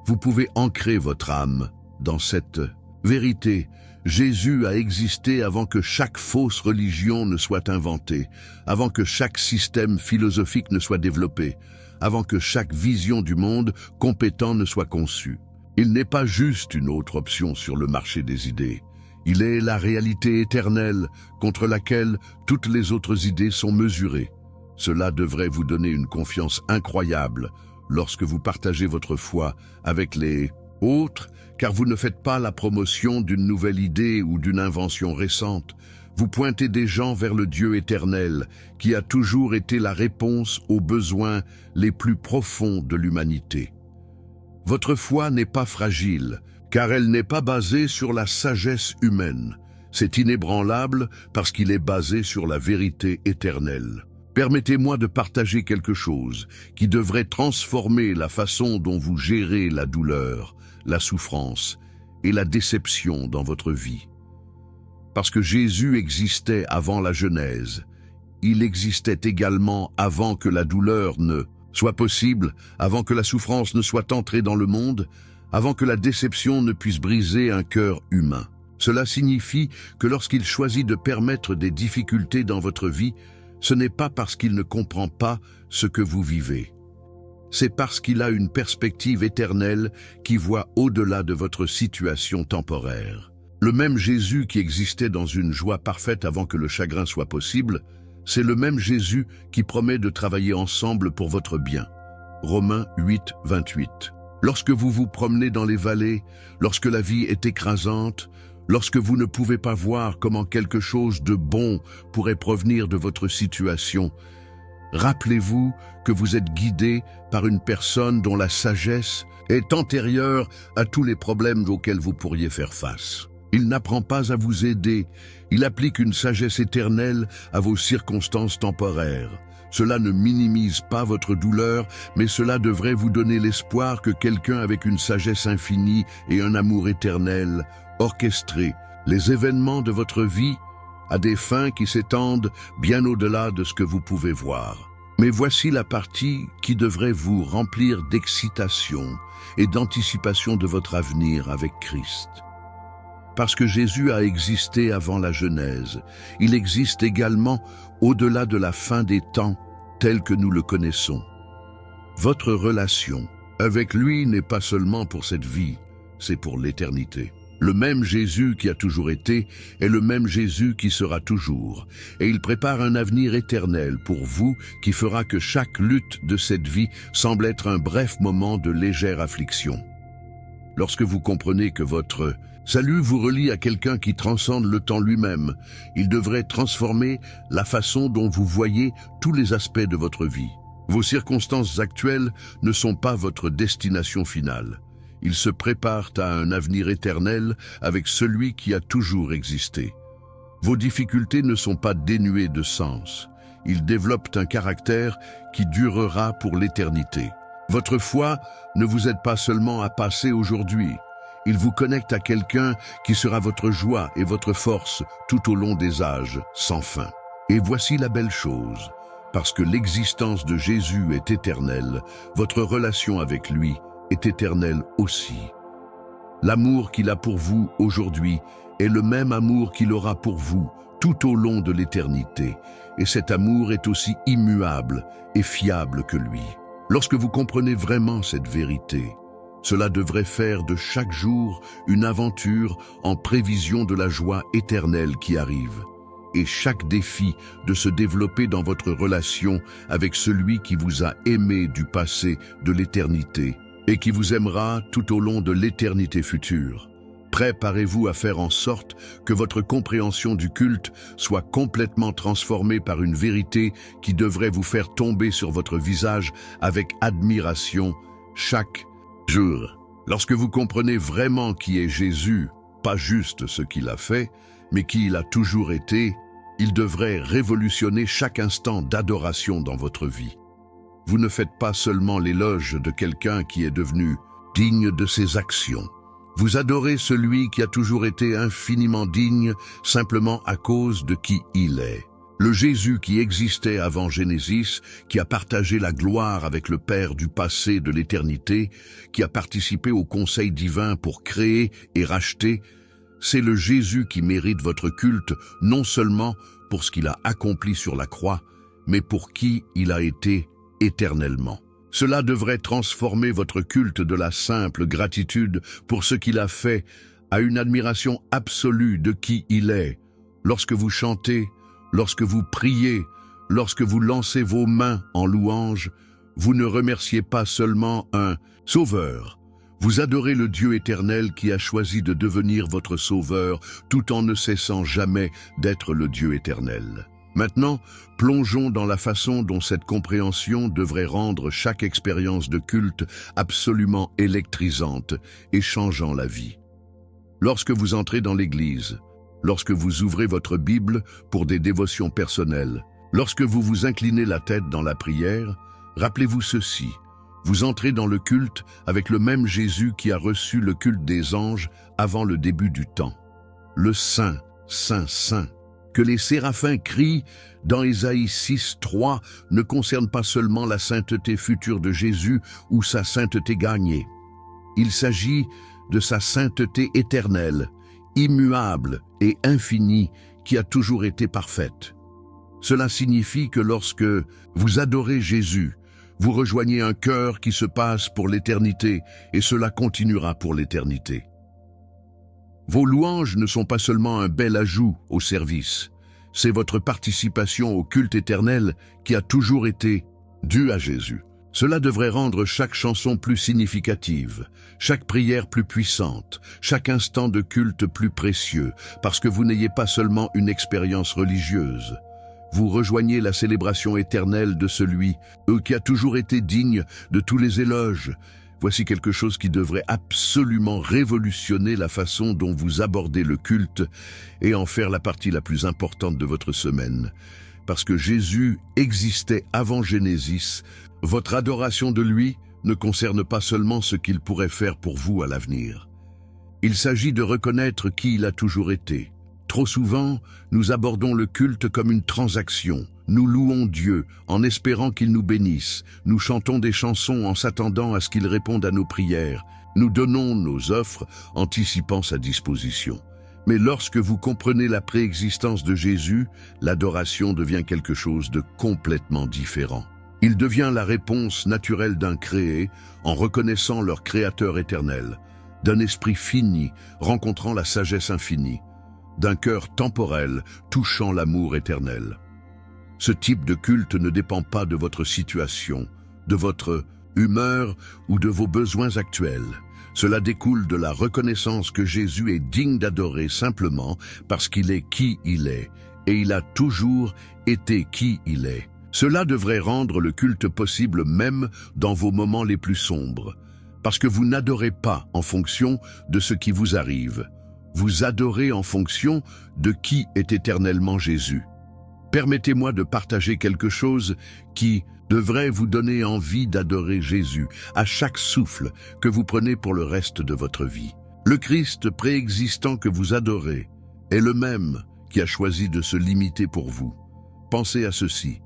vous pouvez ancrer votre âme dans cette vérité. Jésus a existé avant que chaque fausse religion ne soit inventée, avant que chaque système philosophique ne soit développé, avant que chaque vision du monde compétent ne soit conçue. Il n'est pas juste une autre option sur le marché des idées. Il est la réalité éternelle contre laquelle toutes les autres idées sont mesurées. Cela devrait vous donner une confiance incroyable lorsque vous partagez votre foi avec les autres, car vous ne faites pas la promotion d'une nouvelle idée ou d'une invention récente. Vous pointez des gens vers le Dieu éternel, qui a toujours été la réponse aux besoins les plus profonds de l'humanité. Votre foi n'est pas fragile, car elle n'est pas basée sur la sagesse humaine. C'est inébranlable parce qu'il est basé sur la vérité éternelle. Permettez-moi de partager quelque chose qui devrait transformer la façon dont vous gérez la douleur, la souffrance et la déception dans votre vie. Parce que Jésus existait avant la Genèse, il existait également avant que la douleur ne soit possible, avant que la souffrance ne soit entrée dans le monde, avant que la déception ne puisse briser un cœur humain. Cela signifie que lorsqu'il choisit de permettre des difficultés dans votre vie, ce n'est pas parce qu'il ne comprend pas ce que vous vivez. C'est parce qu'il a une perspective éternelle qui voit au-delà de votre situation temporaire. Le même Jésus qui existait dans une joie parfaite avant que le chagrin soit possible, c'est le même Jésus qui promet de travailler ensemble pour votre bien. Romains 8, 28. Lorsque vous vous promenez dans les vallées, lorsque la vie est écrasante, lorsque vous ne pouvez pas voir comment quelque chose de bon pourrait provenir de votre situation, rappelez-vous que vous êtes guidé par une personne dont la sagesse est antérieure à tous les problèmes auxquels vous pourriez faire face. Il n'apprend pas à vous aider, il applique une sagesse éternelle à vos circonstances temporaires. Cela ne minimise pas votre douleur, mais cela devrait vous donner l'espoir que quelqu'un avec une sagesse infinie et un amour éternel orchestrer les événements de votre vie à des fins qui s'étendent bien au-delà de ce que vous pouvez voir. Mais voici la partie qui devrait vous remplir d'excitation et d'anticipation de votre avenir avec Christ. Parce que Jésus a existé avant la Genèse, il existe également au-delà de la fin des temps tel que nous le connaissons. Votre relation avec lui n'est pas seulement pour cette vie, c'est pour l'éternité. Le même Jésus qui a toujours été est le même Jésus qui sera toujours, et il prépare un avenir éternel pour vous qui fera que chaque lutte de cette vie semble être un bref moment de légère affliction. Lorsque vous comprenez que votre salut vous relie à quelqu'un qui transcende le temps lui-même, il devrait transformer la façon dont vous voyez tous les aspects de votre vie. Vos circonstances actuelles ne sont pas votre destination finale. Ils se préparent à un avenir éternel avec celui qui a toujours existé. Vos difficultés ne sont pas dénuées de sens. Ils développent un caractère qui durera pour l'éternité. Votre foi ne vous aide pas seulement à passer aujourd'hui. Il vous connecte à quelqu'un qui sera votre joie et votre force tout au long des âges sans fin. Et voici la belle chose. Parce que l'existence de Jésus est éternelle, votre relation avec lui est éternelle aussi. L'amour qu'il a pour vous aujourd'hui est le même amour qu'il aura pour vous tout au long de l'éternité, et cet amour est aussi immuable et fiable que lui. Lorsque vous comprenez vraiment cette vérité, cela devrait faire de chaque jour une aventure en prévision de la joie éternelle qui arrive, et chaque défi de se développer dans votre relation avec celui qui vous a aimé du passé, de l'éternité, et qui vous aimera tout au long de l'éternité future. Préparez-vous à faire en sorte que votre compréhension du culte soit complètement transformée par une vérité qui devrait vous faire tomber sur votre visage avec admiration chaque jour. Lorsque vous comprenez vraiment qui est Jésus, pas juste ce qu'il a fait, mais qui il a toujours été, il devrait révolutionner chaque instant d'adoration dans votre vie. Vous ne faites pas seulement l'éloge de quelqu'un qui est devenu digne de ses actions. Vous adorez celui qui a toujours été infiniment digne simplement à cause de qui il est. Le Jésus qui existait avant Genesis, qui a partagé la gloire avec le Père du passé de l'éternité, qui a participé au conseil divin pour créer et racheter, c'est le Jésus qui mérite votre culte, non seulement pour ce qu'il a accompli sur la croix, mais pour qui il a été éternellement. Cela devrait transformer votre culte de la simple gratitude pour ce qu'il a fait à une admiration absolue de qui il est. Lorsque vous chantez, lorsque vous priez, lorsque vous lancez vos mains en louange, vous ne remerciez pas seulement un sauveur. Vous adorez le Dieu éternel qui a choisi de devenir votre sauveur tout en ne cessant jamais d'être le Dieu éternel. Maintenant, plongeons dans la façon dont cette compréhension devrait rendre chaque expérience de culte absolument électrisante et changeant la vie. Lorsque vous entrez dans l'Église, lorsque vous ouvrez votre Bible pour des dévotions personnelles, lorsque vous vous inclinez la tête dans la prière, rappelez-vous ceci. Vous entrez dans le culte avec le même Jésus qui a reçu le culte des anges avant le début du temps. Le Saint, Saint, Saint, que les séraphins crient dans Ésaïe 6:3 ne concerne pas seulement la sainteté future de Jésus ou sa sainteté gagnée. Il s'agit de sa sainteté éternelle, immuable et infinie qui a toujours été parfaite. Cela signifie que lorsque vous adorez Jésus, vous rejoignez un cœur qui se passe pour l'éternité et cela continuera pour l'éternité. Vos louanges ne sont pas seulement un bel ajout au service, c'est votre participation au culte éternel qui a toujours été due à Jésus. Cela devrait rendre chaque chanson plus significative, chaque prière plus puissante, chaque instant de culte plus précieux, parce que vous n'ayez pas seulement une expérience religieuse. Vous rejoignez la célébration éternelle de celui qui a toujours été digne de tous les éloges. Voici quelque chose qui devrait absolument révolutionner la façon dont vous abordez le culte et en faire la partie la plus importante de votre semaine. Parce que Jésus existait avant Genesis, votre adoration de lui ne concerne pas seulement ce qu'il pourrait faire pour vous à l'avenir. Il s'agit de reconnaître qui il a toujours été. Trop souvent, nous abordons le culte comme une transaction. Nous louons Dieu en espérant qu'il nous bénisse. Nous chantons des chansons en s'attendant à ce qu'il réponde à nos prières. Nous donnons nos offres, anticipant sa disposition. Mais lorsque vous comprenez la préexistence de Jésus, l'adoration devient quelque chose de complètement différent. Il devient la réponse naturelle d'un créé en reconnaissant leur créateur éternel, d'un esprit fini rencontrant la sagesse infinie, d'un cœur temporel touchant l'amour éternel. Ce type de culte ne dépend pas de votre situation, de votre humeur ou de vos besoins actuels. Cela découle de la reconnaissance que Jésus est digne d'adorer simplement parce qu'il est qui il est, et il a toujours été qui il est. Cela devrait rendre le culte possible même dans vos moments les plus sombres, parce que vous n'adorez pas en fonction de ce qui vous arrive. Vous adorez en fonction de qui est éternellement Jésus. Permettez-moi de partager quelque chose qui devrait vous donner envie d'adorer Jésus à chaque souffle que vous prenez pour le reste de votre vie. Le Christ préexistant que vous adorez est le même qui a choisi de se limiter pour vous. Pensez à ceci.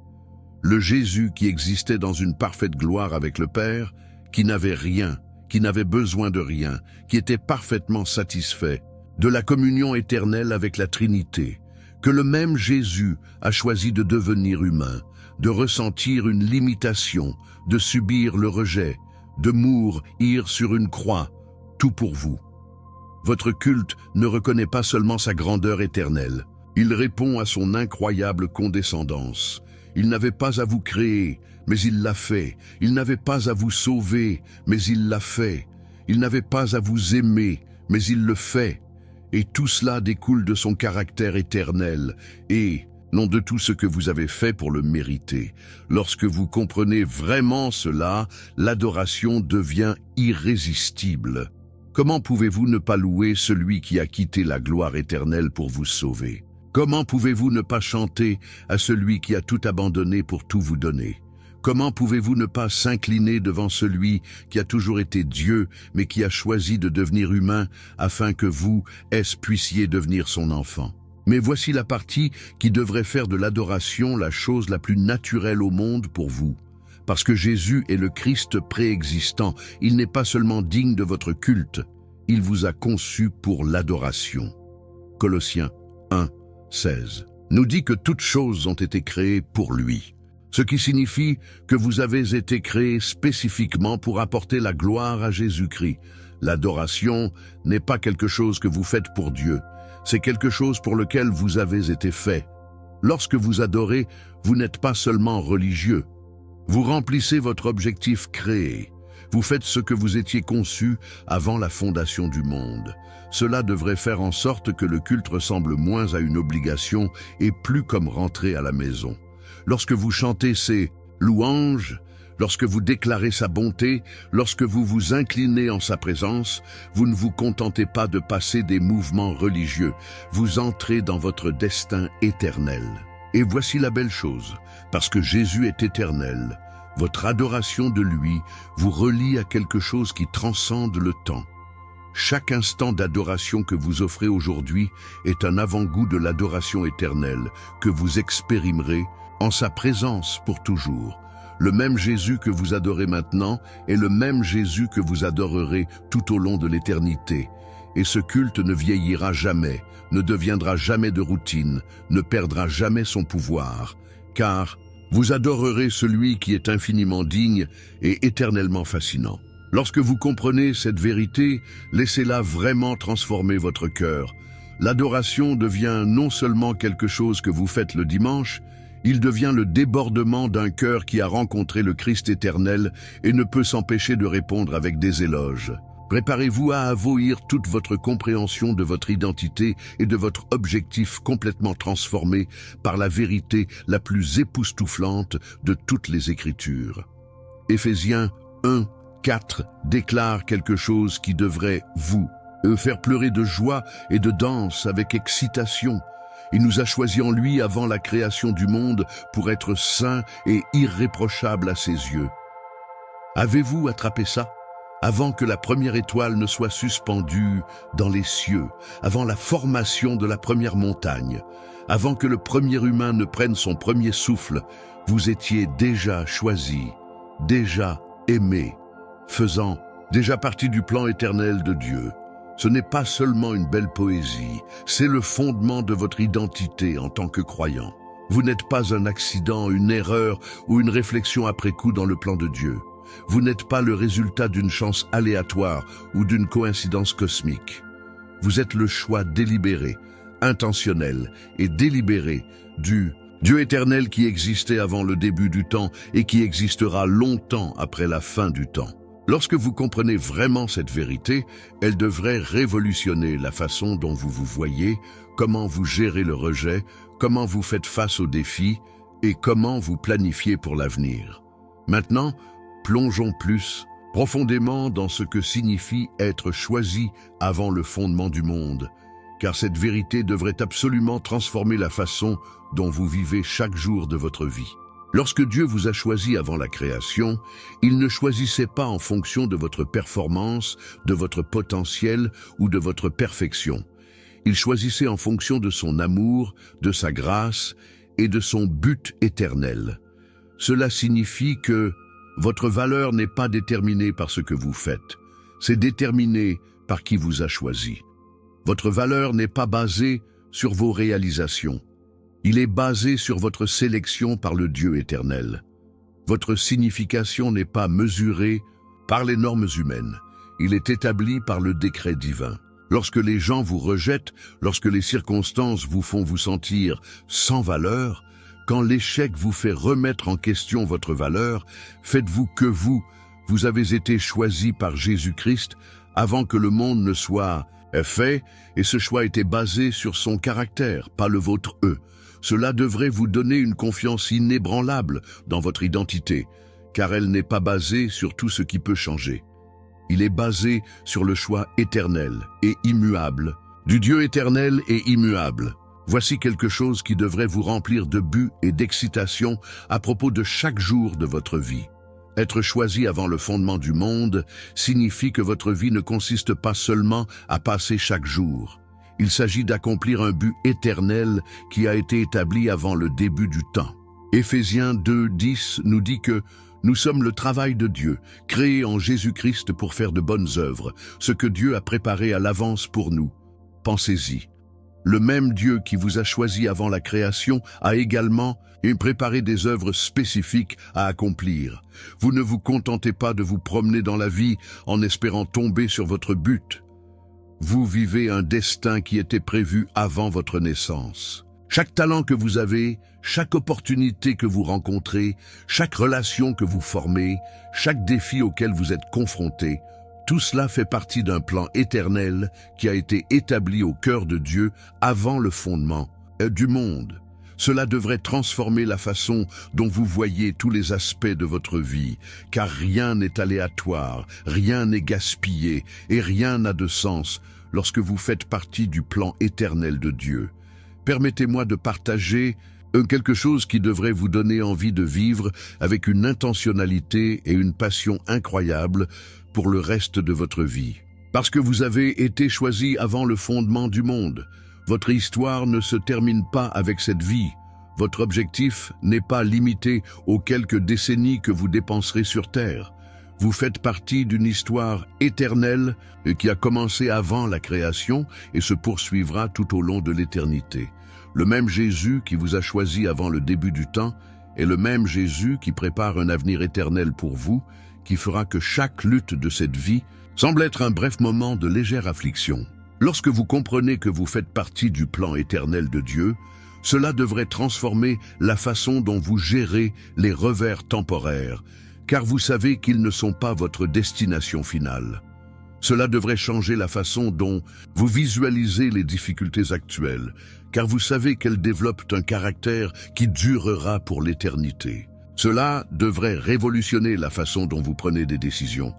Le Jésus qui existait dans une parfaite gloire avec le Père, qui n'avait rien, qui n'avait besoin de rien, qui était parfaitement satisfait de la communion éternelle avec la Trinité, que le même Jésus a choisi de devenir humain, de ressentir une limitation, de subir le rejet, de mourir sur une croix, tout pour vous. Votre culte ne reconnaît pas seulement sa grandeur éternelle, il répond à son incroyable condescendance. Il n'avait pas à vous créer, mais il l'a fait. Il n'avait pas à vous sauver, mais il l'a fait. Il n'avait pas à vous aimer, mais il le fait. Et tout cela découle de son caractère éternel et non de tout ce que vous avez fait pour le mériter. Lorsque vous comprenez vraiment cela, l'adoration devient irrésistible. Comment pouvez-vous ne pas louer celui qui a quitté la gloire éternelle pour vous sauver? Comment pouvez-vous ne pas chanter à celui qui a tout abandonné pour tout vous donner? Comment pouvez-vous ne pas s'incliner devant celui qui a toujours été Dieu, mais qui a choisi de devenir humain afin que vous, puissiez devenir son enfant? Mais voici la partie qui devrait faire de l'adoration la chose la plus naturelle au monde pour vous. Parce que Jésus est le Christ préexistant, il n'est pas seulement digne de votre culte, il vous a conçu pour l'adoration. Colossiens 1, 16 nous dit que toutes choses ont été créées pour lui. Ce qui signifie que vous avez été créés spécifiquement pour apporter la gloire à Jésus-Christ. L'adoration n'est pas quelque chose que vous faites pour Dieu, c'est quelque chose pour lequel vous avez été fait. Lorsque vous adorez, vous n'êtes pas seulement religieux. Vous remplissez votre objectif créé. Vous faites ce que vous étiez conçu avant la fondation du monde. Cela devrait faire en sorte que le culte ressemble moins à une obligation et plus comme rentrer à la maison. Lorsque vous chantez ces louanges, lorsque vous déclarez sa bonté, lorsque vous vous inclinez en sa présence, vous ne vous contentez pas de passer des mouvements religieux, vous entrez dans votre destin éternel. Et voici la belle chose, parce que Jésus est éternel, votre adoration de lui vous relie à quelque chose qui transcende le temps. Chaque instant d'adoration que vous offrez aujourd'hui est un avant-goût de l'adoration éternelle que vous expérimenterez en sa présence pour toujours. Le même Jésus que vous adorez maintenant est le même Jésus que vous adorerez tout au long de l'éternité. Et ce culte ne vieillira jamais, ne deviendra jamais de routine, ne perdra jamais son pouvoir, car vous adorerez celui qui est infiniment digne et éternellement fascinant. Lorsque vous comprenez cette vérité, laissez-la vraiment transformer votre cœur. L'adoration devient non seulement quelque chose que vous faites le dimanche, il devient le débordement d'un cœur qui a rencontré le Christ éternel et ne peut s'empêcher de répondre avec des éloges. Préparez-vous à avouir toute votre compréhension de votre identité et de votre objectif complètement transformé par la vérité la plus époustouflante de toutes les Écritures. Éphésiens 1, 4 déclare quelque chose qui devrait vous faire pleurer de joie et de danse avec excitation. Il nous a choisis en lui avant la création du monde pour être saints et irréprochables à ses yeux. Avez-vous attrapé ça? Avant que la première étoile ne soit suspendue dans les cieux, avant la formation de la première montagne, avant que le premier humain ne prenne son premier souffle, vous étiez déjà choisis, déjà aimés, faisant déjà partie du plan éternel de Dieu. Ce n'est pas seulement une belle poésie, c'est le fondement de votre identité en tant que croyant. Vous n'êtes pas un accident, une erreur ou une réflexion après coup dans le plan de Dieu. Vous n'êtes pas le résultat d'une chance aléatoire ou d'une coïncidence cosmique. Vous êtes le choix délibéré, intentionnel et délibéré du Dieu éternel qui existait avant le début du temps et qui existera longtemps après la fin du temps. Lorsque vous comprenez vraiment cette vérité, elle devrait révolutionner la façon dont vous vous voyez, comment vous gérez le rejet, comment vous faites face aux défis et comment vous planifiez pour l'avenir. Maintenant, plongeons plus profondément dans ce que signifie être choisi avant le fondement du monde, car cette vérité devrait absolument transformer la façon dont vous vivez chaque jour de votre vie. Lorsque Dieu vous a choisi avant la création, il ne choisissait pas en fonction de votre performance, de votre potentiel ou de votre perfection. Il choisissait en fonction de son amour, de sa grâce et de son but éternel. Cela signifie que votre valeur n'est pas déterminée par ce que vous faites, c'est déterminé par qui vous a choisi. Votre valeur n'est pas basée sur vos réalisations. Il est basé sur votre sélection par le Dieu éternel. Votre signification n'est pas mesurée par les normes humaines. Il est établi par le décret divin. Lorsque les gens vous rejettent, lorsque les circonstances vous font vous sentir sans valeur, quand l'échec vous fait remettre en question votre valeur, faites-vous que vous avez été choisi par Jésus-Christ avant que le monde ne soit fait, et ce choix était basé sur son caractère, pas le vôtre eux. Cela devrait vous donner une confiance inébranlable dans votre identité, car elle n'est pas basée sur tout ce qui peut changer. Il est basé sur le choix éternel et immuable, du Dieu éternel et immuable. Voici quelque chose qui devrait vous remplir de but et d'excitation à propos de chaque jour de votre vie. Être choisi avant le fondement du monde signifie que votre vie ne consiste pas seulement à passer chaque jour. Il s'agit d'accomplir un but éternel qui a été établi avant le début du temps. Éphésiens 2:10 nous dit que nous sommes le travail de Dieu, créé en Jésus-Christ pour faire de bonnes œuvres, ce que Dieu a préparé à l'avance pour nous. Pensez-y. Le même Dieu qui vous a choisi avant la création a également préparé des œuvres spécifiques à accomplir. Vous ne vous contentez pas de vous promener dans la vie en espérant tomber sur votre but. Vous vivez un destin qui était prévu avant votre naissance. Chaque talent que vous avez, chaque opportunité que vous rencontrez, chaque relation que vous formez, chaque défi auquel vous êtes confronté, tout cela fait partie d'un plan éternel qui a été établi au cœur de Dieu avant le fondement du monde. Cela devrait transformer la façon dont vous voyez tous les aspects de votre vie, car rien n'est aléatoire, rien n'est gaspillé et rien n'a de sens lorsque vous faites partie du plan éternel de Dieu. Permettez-moi de partager quelque chose qui devrait vous donner envie de vivre avec une intentionnalité et une passion incroyables pour le reste de votre vie. Parce que vous avez été choisi avant le fondement du monde, votre histoire ne se termine pas avec cette vie. Votre objectif n'est pas limité aux quelques décennies que vous dépenserez sur Terre. Vous faites partie d'une histoire éternelle qui a commencé avant la création et se poursuivra tout au long de l'éternité. Le même Jésus qui vous a choisi avant le début du temps est le même Jésus qui prépare un avenir éternel pour vous, qui fera que chaque lutte de cette vie semble être un bref moment de légère affliction. Lorsque vous comprenez que vous faites partie du plan éternel de Dieu, cela devrait transformer la façon dont vous gérez les revers temporaires, car vous savez qu'ils ne sont pas votre destination finale. Cela devrait changer la façon dont vous visualisez les difficultés actuelles, car vous savez qu'elles développent un caractère qui durera pour l'éternité. Cela devrait révolutionner la façon dont vous prenez des décisions,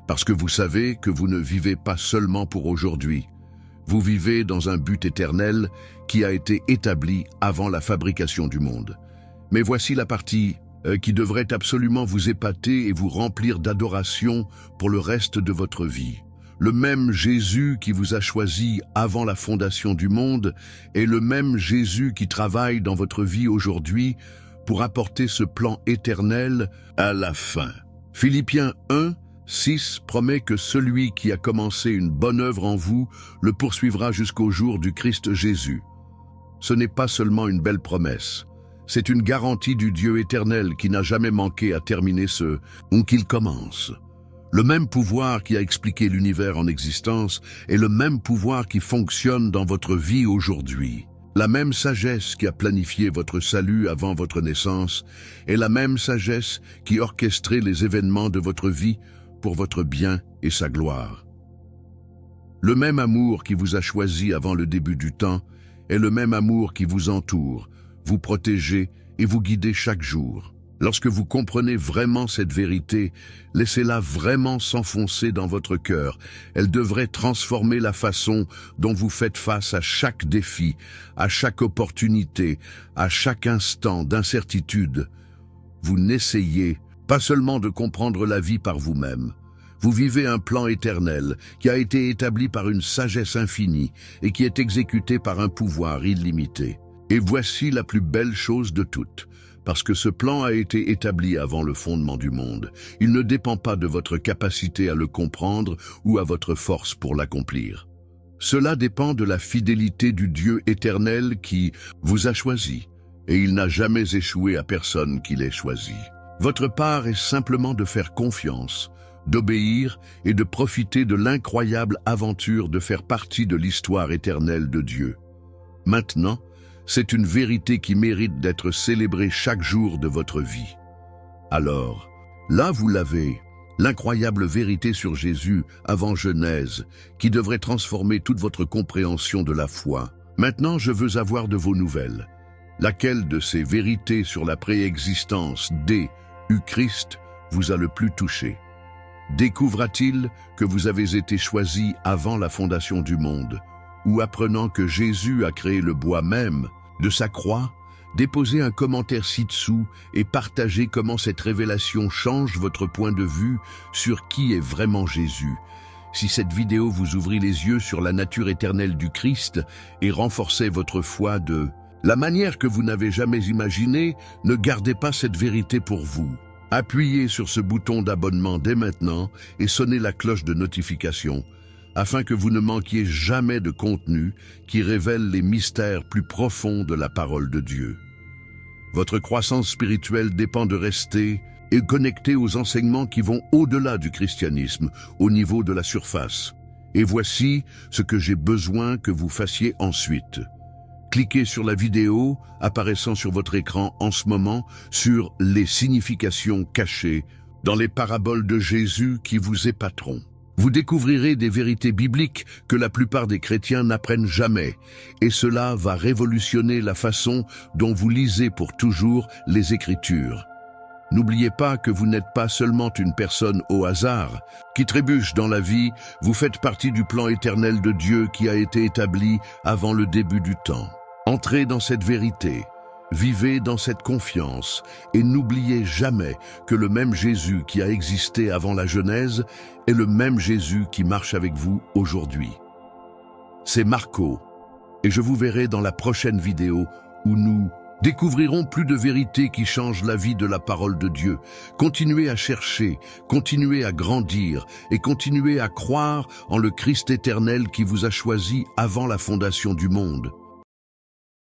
parce que vous savez que vous ne vivez pas seulement pour aujourd'hui. Vous vivez dans un but éternel qui a été établi avant la fabrication du monde. Mais voici la partie qui devrait absolument vous épater et vous remplir d'adoration pour le reste de votre vie. Le même Jésus qui vous a choisi avant la fondation du monde est le même Jésus qui travaille dans votre vie aujourd'hui pour apporter ce plan éternel à la fin. Philippiens 1:6 promet que celui qui a commencé une bonne œuvre en vous le poursuivra jusqu'au jour du Christ Jésus. Ce n'est pas seulement une belle promesse, c'est une garantie du Dieu éternel qui n'a jamais manqué à terminer ce qu'il commence. Le même pouvoir qui a expliqué l'univers en existence est le même pouvoir qui fonctionne dans votre vie aujourd'hui. La même sagesse qui a planifié votre salut avant votre naissance est la même sagesse qui orchestrait les événements de votre vie pour votre bien et sa gloire. Le même amour qui vous a choisi avant le début du temps est le même amour qui vous entoure, vous protégez et vous guidez chaque jour. Lorsque vous comprenez vraiment cette vérité, laissez-la vraiment s'enfoncer dans votre cœur. Elle devrait transformer la façon dont vous faites face à chaque défi, à chaque opportunité, à chaque instant d'incertitude. Vous n'essayez pas seulement de comprendre la vie par vous-même. Vous vivez un plan éternel qui a été établi par une sagesse infinie et qui est exécuté par un pouvoir illimité. Et voici la plus belle chose de toutes. Parce que ce plan a été établi avant le fondement du monde, il ne dépend pas de votre capacité à le comprendre ou à votre force pour l'accomplir. Cela dépend de la fidélité du Dieu éternel qui vous a choisi, et il n'a jamais échoué à personne qui l'ait choisi. Votre part est simplement de faire confiance, d'obéir et de profiter de l'incroyable aventure de faire partie de l'histoire éternelle de Dieu. Maintenant, c'est une vérité qui mérite d'être célébrée chaque jour de votre vie. Alors, là vous l'avez, l'incroyable vérité sur Jésus avant Genèse, qui devrait transformer toute votre compréhension de la foi. Maintenant, je veux avoir de vos nouvelles. Laquelle de ces vérités sur la préexistence du Christ vous a le plus touché? Découvra-t-il que vous avez été choisi avant la fondation du monde? Ou apprenant que Jésus a créé le bois même de sa croix? Déposez un commentaire ci-dessous et partagez comment cette révélation change votre point de vue sur qui est vraiment Jésus. Si cette vidéo vous ouvrit les yeux sur la nature éternelle du Christ et renforçait votre foi de la manière que vous n'avez jamais imaginée, ne gardez pas cette vérité pour vous. Appuyez sur ce bouton d'abonnement dès maintenant et sonnez la cloche de notification afin que vous ne manquiez jamais de contenu qui révèle les mystères plus profonds de la parole de Dieu. Votre croissance spirituelle dépend de rester et connecté aux enseignements qui vont au-delà du christianisme, au niveau de la surface. Et voici ce que j'ai besoin que vous fassiez ensuite. Cliquez sur la vidéo apparaissant sur votre écran en ce moment sur les significations cachées dans les paraboles de Jésus qui vous épateront. Vous découvrirez des vérités bibliques que la plupart des chrétiens n'apprennent jamais, et cela va révolutionner la façon dont vous lisez pour toujours les Écritures. N'oubliez pas que vous n'êtes pas seulement une personne au hasard qui trébuche dans la vie, vous faites partie du plan éternel de Dieu qui a été établi avant le début du temps. Entrez dans cette vérité. Vivez dans cette confiance et n'oubliez jamais que le même Jésus qui a existé avant la Genèse est le même Jésus qui marche avec vous aujourd'hui. C'est Marco et je vous verrai dans la prochaine vidéo où nous découvrirons plus de vérités qui changent la vie de la parole de Dieu. Continuez à chercher, continuez à grandir et continuez à croire en le Christ éternel qui vous a choisi avant la fondation du monde.